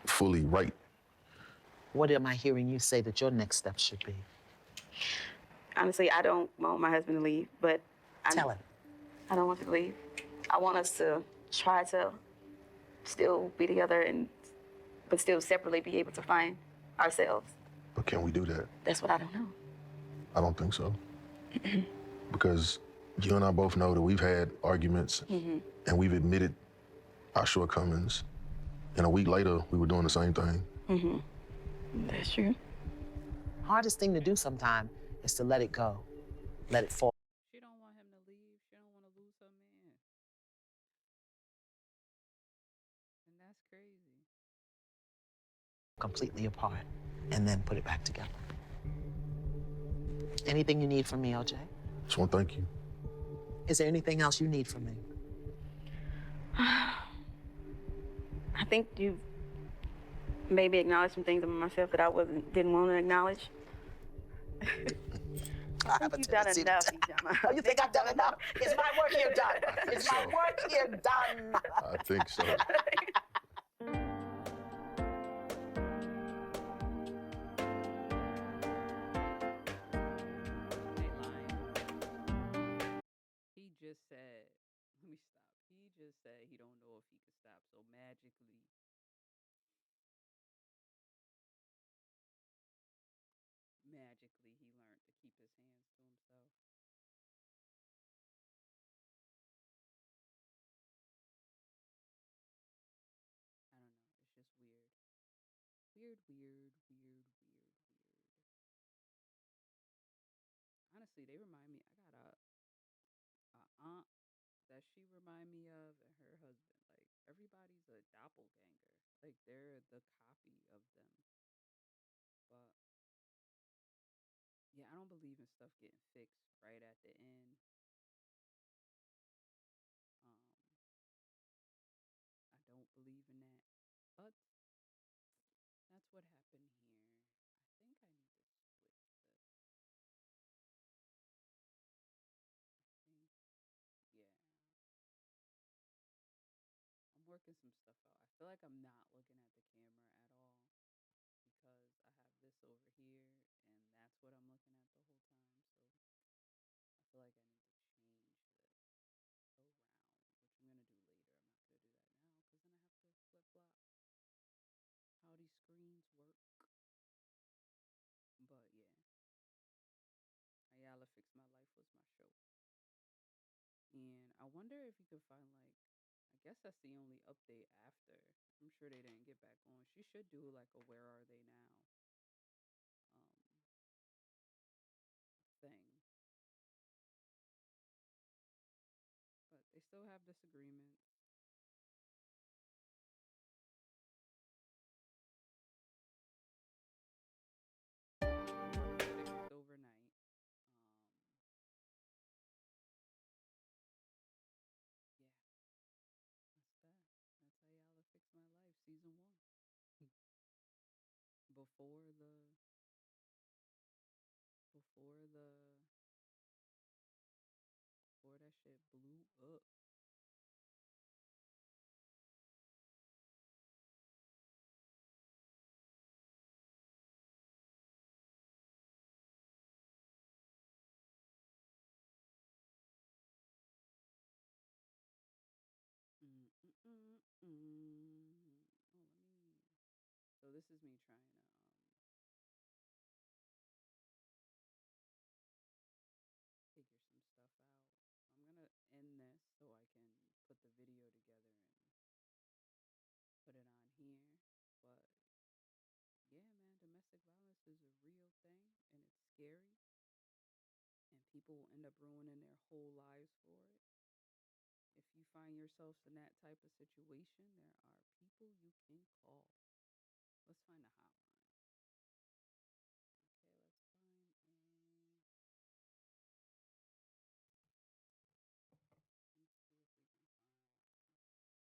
fully right. What am I hearing you say that your next step should be? Honestly, I don't want my husband to leave, but Tell him. I don't want him to leave. I want us to try to still be together but still separately be able to find ourselves. But can we do that? That's what I don't know. I don't think so. Because you and I both know that we've had arguments and we've admitted our shortcomings. And a week later, we were doing the same thing. That's true. Hardest thing to do sometimes is to let it go, let it fall She don't want him to leave. She don't want to lose her man. And that's crazy. completely apart, and then put it back together. Anything you need from me, OJ? Just want to thank you. Is there anything else you need from me? I think you maybe acknowledged some things about myself that I didn't want to acknowledge. I have a You've done tendency to enough, do- Iyanla. Oh, you think I've done enough? Is my work here done? Is my work here done? I think so. They lying. He just said, let me stop. He just said he don't know if he could stop. So magically he learned to keep his hands to himself. I don't know. It's just weird. Weird, weird, weird, weird, weird. Honestly, they remind me. I got a aunt that she remind me of, and her husband. Like everybody's a doppelganger. Like they're the copy of them. But yeah, I don't believe in stuff getting fixed right at the end. Um, I don't believe in that. But that's what happened here. I think I need to switch this. I think, yeah. working some stuff out. I feel like I'm not looking at the camera at all because I have this over here and that's what I'm looking at the whole time. So I feel like I need to change this around, which I'm gonna do later. I'm not gonna do that now because then I have to flip flop how these screens work. But yeah, Ayala Fix My Life was my show. And I wonder if you could find like, I guess that's the only update after. I'm sure they didn't get back on. She should do like a Where Are They Now um thing. But they still have disagreements. Fixed overnight. Um yeah, that's that. That's how y'all have fixed my life, season one. before the before the before that shit blew up. Mm, mm, mm, mm. Oh, let me. So this is me trying to figure some stuff out. So I'm gonna end this so I can put the video together and put it on here. But yeah, man, domestic violence is a real thing and it's scary, and people will end up ruining their whole lives for it. If you find yourselves in that type of situation, there are people you can call. Let's find a hotline. Okay, let's find a. Let's see if we can find. See if we can find.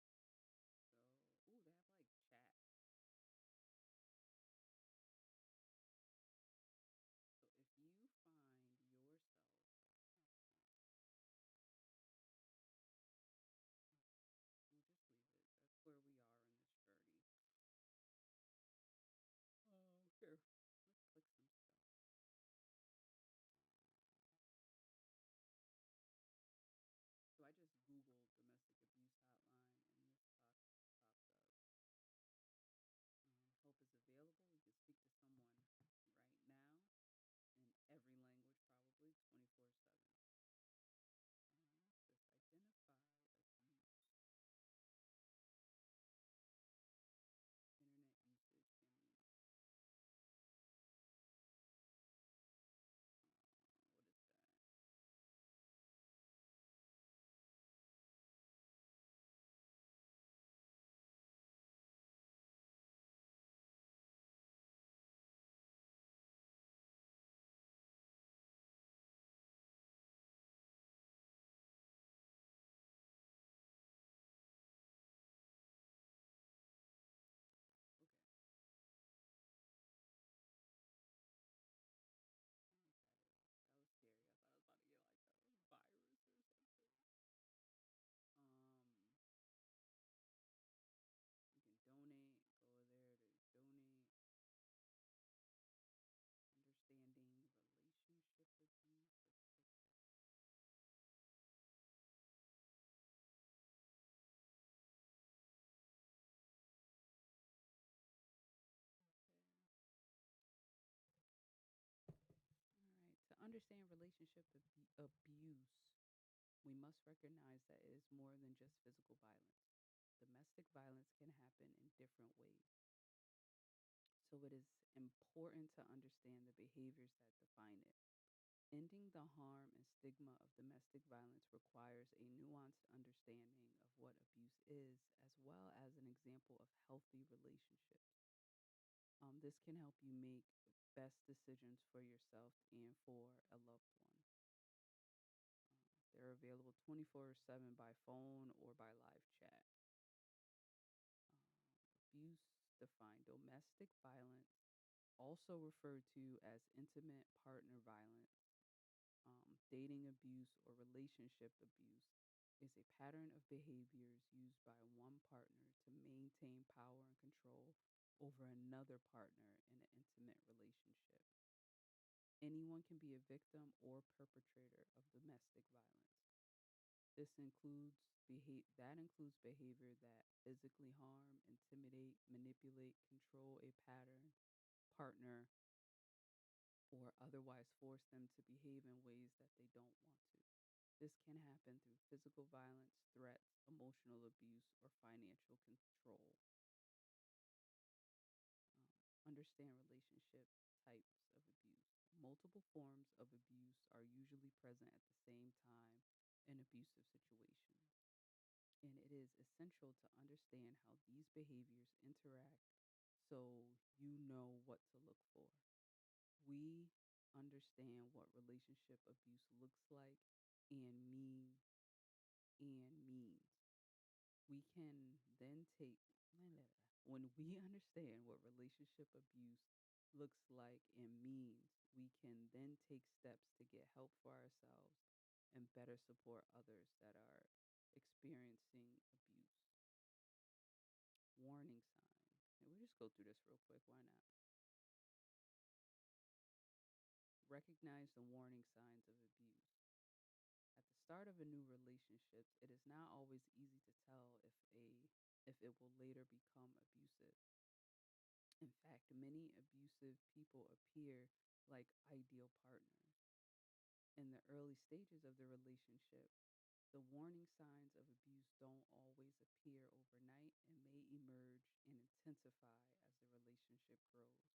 So, ooh, they have like chat. So if you find yourself, we'll just leave it. That's where we are in this journey. Oh, here. Let's click some stuff. So I just Googled domestic abuse hotline and this popped up. Help is available. You can speak to someone right now in every language, probably 24/7. Just identify abuse. Internet usage can mean. What is that? Okay. I don't know what that is. That was scary. I thought I was about to get like a virus or something. Um, you can donate. Go there to donate. Understanding relationship abuse. Let's click that. Okay. All right. To understand relationship abuse, we must recognize that it is more than just physical violence. Domestic violence can happen in different ways. So it is important to understand the behaviors that define it. Ending the harm and stigma of domestic domestic violence requires a nuanced understanding of what abuse is, as well as an example of healthy relationships. This can help you make best decisions for yourself and for a loved one. They're available 24/7 by phone or by live chat. Abuse defined domestic violence, also referred to as intimate partner violence, dating abuse, or relationship abuse, is a pattern of behaviors used by one partner to maintain power and control over another partner in an intimate relationship. Anyone can be a victim or perpetrator of domestic violence. That includes behavior that physically harm, intimidate, manipulate, control a pattern, partner, or otherwise force them to behave in ways that they don't want to. This can happen through physical violence, threats, emotional abuse, or financial control. Um, Understand relationship types of abuse. Multiple forms of abuse are usually present at the same time in abusive situations, and it is essential to understand how these behaviors interact so you know what to look for. We understand what relationship abuse looks like and means. We can then take when we understand what relationship abuse looks like and means, we can then take steps to get help for ourselves and better support others that are experiencing abuse. Warning signs. And we'll just go through this real quick. Why not? Recognize the warning signs of abuse. At the start of a new relationship, it is not always easy to tell if it will later become abusive. In fact, many abusive people appear like ideal partners. In the early stages of the relationship, the warning signs of abuse don't always appear overnight and may emerge and intensify as the relationship grows.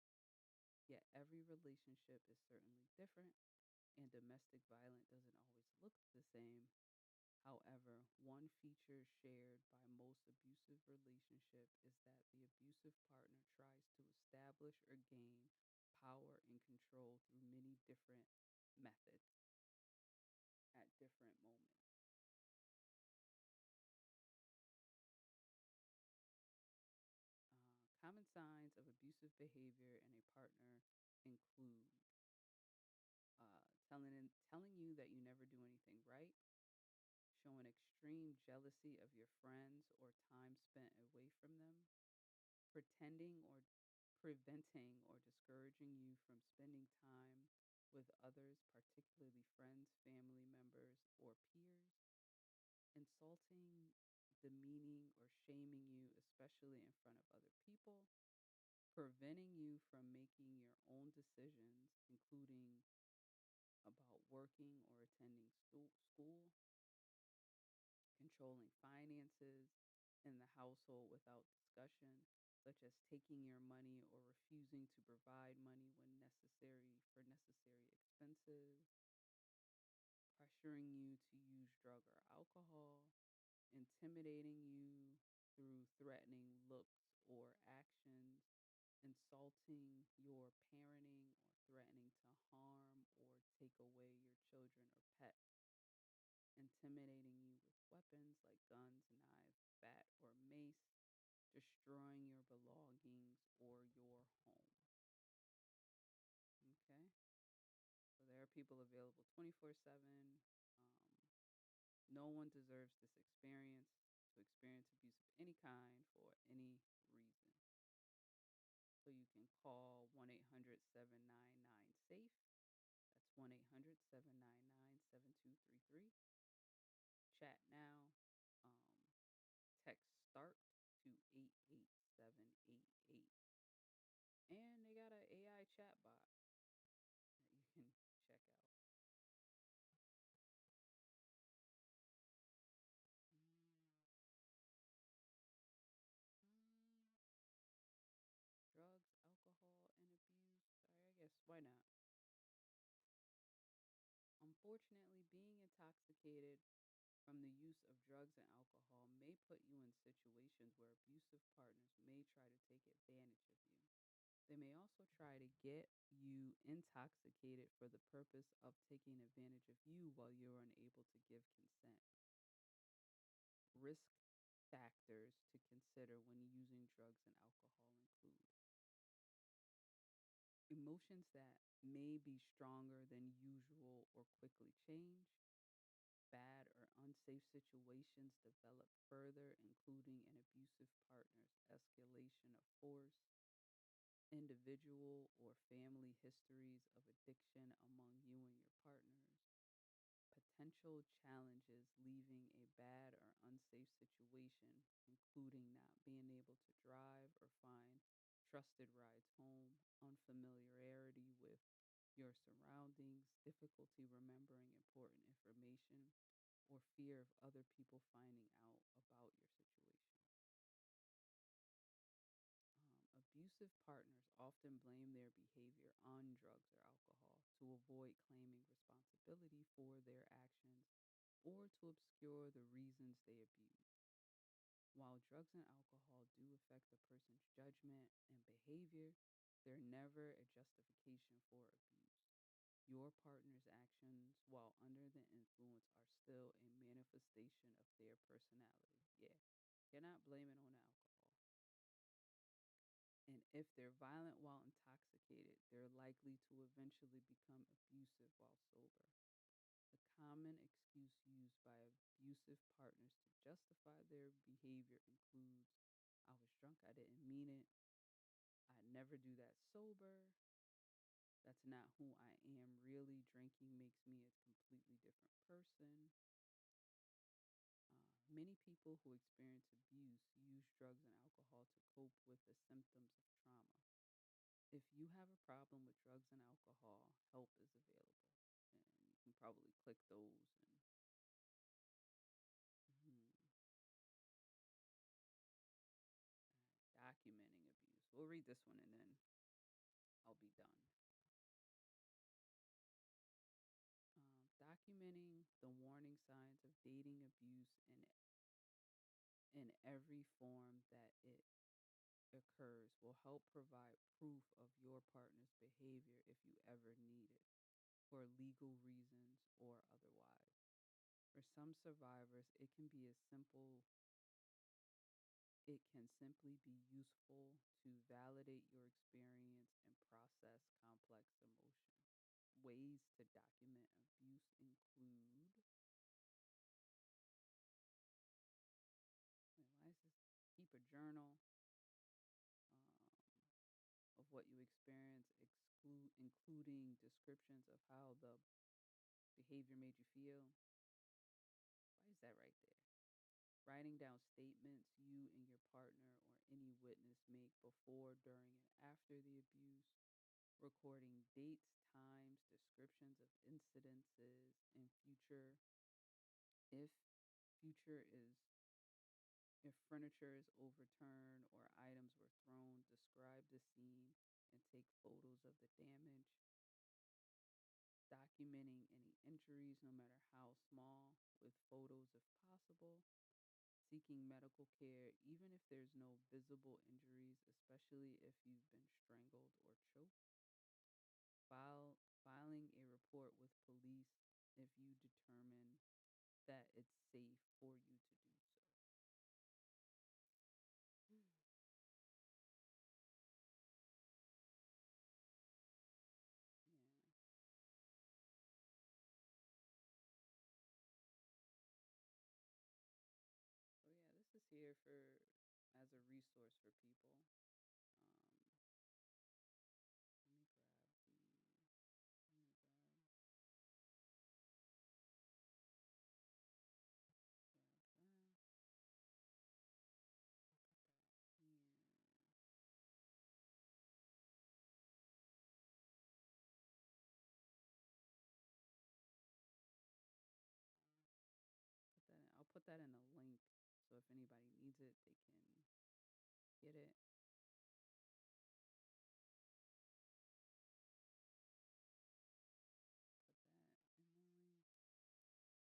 Yet every relationship is certainly different, and domestic violence doesn't always look the same. However, one feature shared by most abusive relationships is that the abusive partner tries to establish or gain power and control through many different methods at different moments. Common signs of abusive behavior in a partner include telling you that you never do anything right, showing extreme jealousy of your friends or time spent away from them, pretending or preventing or discouraging you from spending time with others, particularly friends, family members, or peers, insulting, demeaning, or shaming you, especially in front of other people, preventing you from making your own decisions, including about working or attending school, controlling finances in the household without discussion, such as taking your money or refusing to provide money when necessary for necessary expenses, pressuring you to use drug or alcohol, intimidating you through threatening looks or actions, insulting your parenting or threatening to harm or take away your children or pets, intimidating you with weapons like guns, knives, bat, or mace, destroying your belongings or your home. Okay? So there are people available 24/7. Um, no one deserves this experience to experience abuse of any kind for any reason. So you can call 1-800-799-SAFE. That's 1-800-799-7233. Chat now. Um, Text START to 88788. And they got an AI chat bot that you can check out. Drugs, alcohol, and abuse. I guess why not? Unfortunately, being in toxic intoxicated from the use of drugs and alcohol may put you in situations where abusive partners may try to take advantage of you. They may also try to get you intoxicated for the purpose of taking advantage of you while you're unable to give consent. Risk factors to consider when using drugs and alcohol include emotions that may be stronger than usual or quickly change. Bad or unsafe situations develop further, including an abusive partner's escalation of force, individual or family histories of addiction among you and your partners, potential challenges leaving a bad or unsafe situation, including not being able to drive or find trusted rides home, unfamiliarity with your surroundings, difficulty remembering important information, or fear of other people finding out about your situation. Abusive partners often blame their behavior on drugs or alcohol to avoid claiming responsibility for their actions or to obscure the reasons they abuse. While drugs and alcohol do affect a person's judgment and behavior, they're never a justification for abuse. Your partner's actions while under the influence are still a manifestation of their personality. Yeah, you're not blaming on the alcohol. And if they're violent while intoxicated, they're likely to eventually become abusive while sober. A common excuse used by abusive partners to justify their behavior includes I was drunk, I didn't mean it, I never do that sober, that's not who I am really, drinking makes me a completely different person. Many people who experience abuse use drugs and alcohol to cope with the symptoms of trauma. If you have a problem with drugs and alcohol, help is available. And you can probably click those and mhm. All right, documenting abuse. We'll read this one and then I'll be done. Documenting the warning signs of dating abuse in every form that it occurs will help provide proof of your partner's behavior if you ever need it for legal reasons or otherwise. For some survivors, it can simply be useful to validate your experience and process complex emotion. Ways to document abuse include, wait, why is this? Keep a journal um, of what you experience, including descriptions of how the behavior made you feel. Why is that right there? Writing down statements you and your partner or any witness make before, during, and after the abuse. Recording dates, times, descriptions of incidences, and future. If future is if furniture is overturned or items were thrown, describe the scene and take photos of the damage. Documenting any injuries, no matter how small, with photos if possible. Seeking medical care, even if there's no visible injuries, especially if you've been strangled or choked. Filing a report with police if you determine that it's safe for you to do so. Yeah. So yeah, this is here for as a resource for people. Um, let me grab the. I'm gonna grab that. Put that here. Put that in. I'll put that in a link, so if anybody needs it, they can get it. Put that in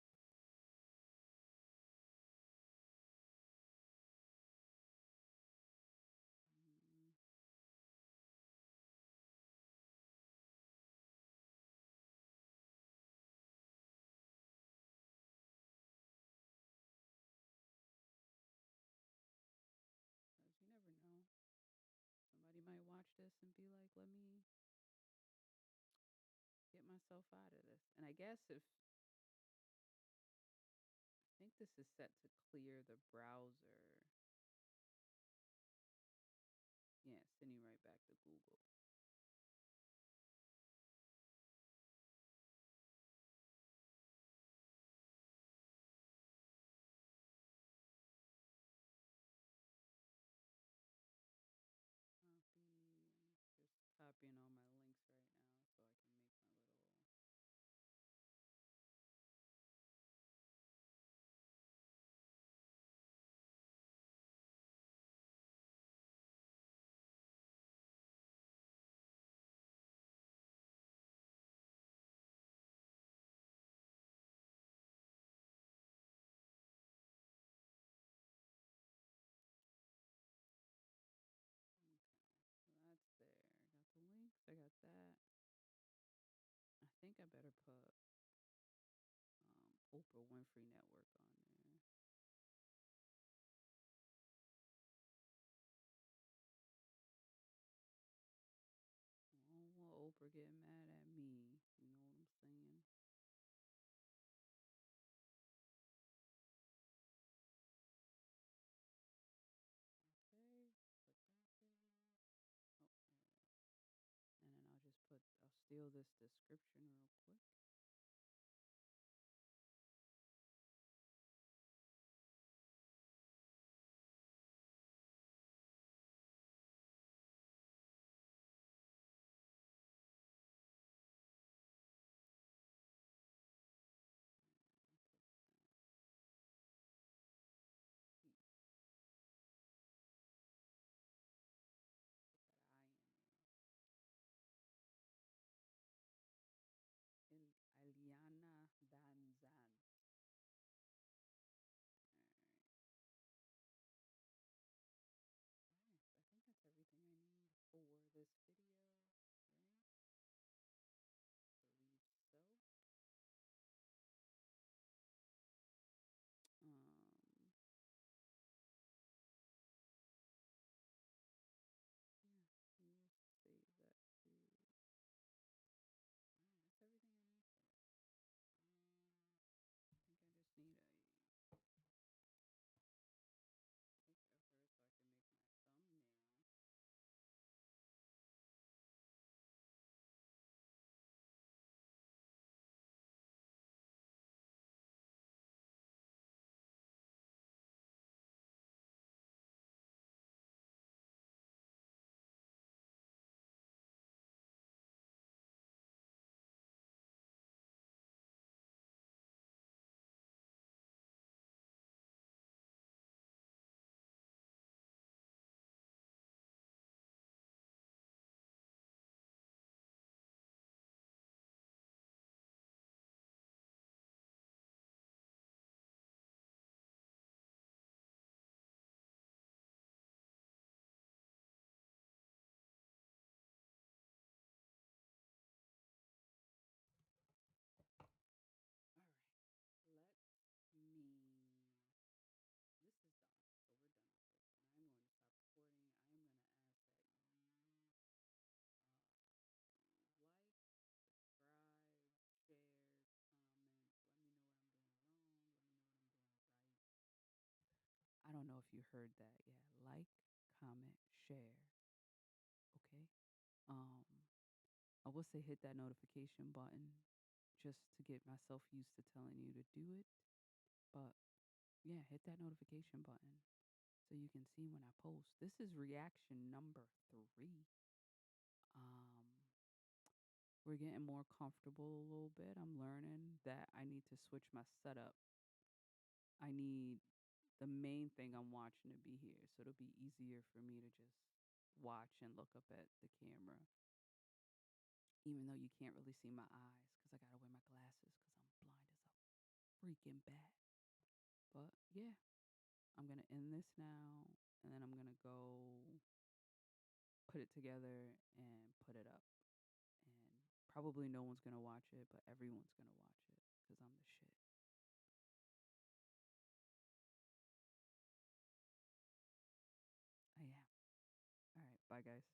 the link. this and be like, let me get myself out of this. And I guess if I think this is set to clear the browser. Yeah, sending right back to Google. Copy. I'm just copying all my links right now so I can make my little. Okay, so that's there. Got the links. I got that. I think I better put Oprah Winfrey Network on there. I don't want Oprah getting mad at me. You know what I'm saying? Okay, put that there. Oh, there it is. And then I'll steal this description real quick. I'll put that P. Put that I in there. Iyanla Danzan. Alright. Nice. I think that's everything I need for this video, right? Believe so. Um, yeah, we will save that too. Alright, that's everything I need for it. I think I just need a picture of her so I can make my thumbnail. Alright, let me. This is done. So we're done with this. And I'm going to stop recording. I am going to ask that you like, subscribe, share, comment. Let me know what I'm doing wrong. Let me know what I'm doing right. I don't know if you heard that. Yeah, like, comment, share. Okay. I will say hit that notification button just to get myself used to telling you to do it. But yeah, hit that notification button so you can see when I post. This is reaction number 3. Um, we're getting more comfortable a little bit. I'm learning that I need to switch my setup. I need the main thing I'm watching to be here, so it'll be easier for me to just watch and look up at the camera, even though you can't really see my eyes because I gotta wear my glasses because I'm blind as a freaking bat. But yeah, I'm gonna end this now, and then I'm gonna go put it together and put it up. And probably no one's gonna watch it, but everyone's gonna watch it because I'm the shit. I am. All right, bye guys.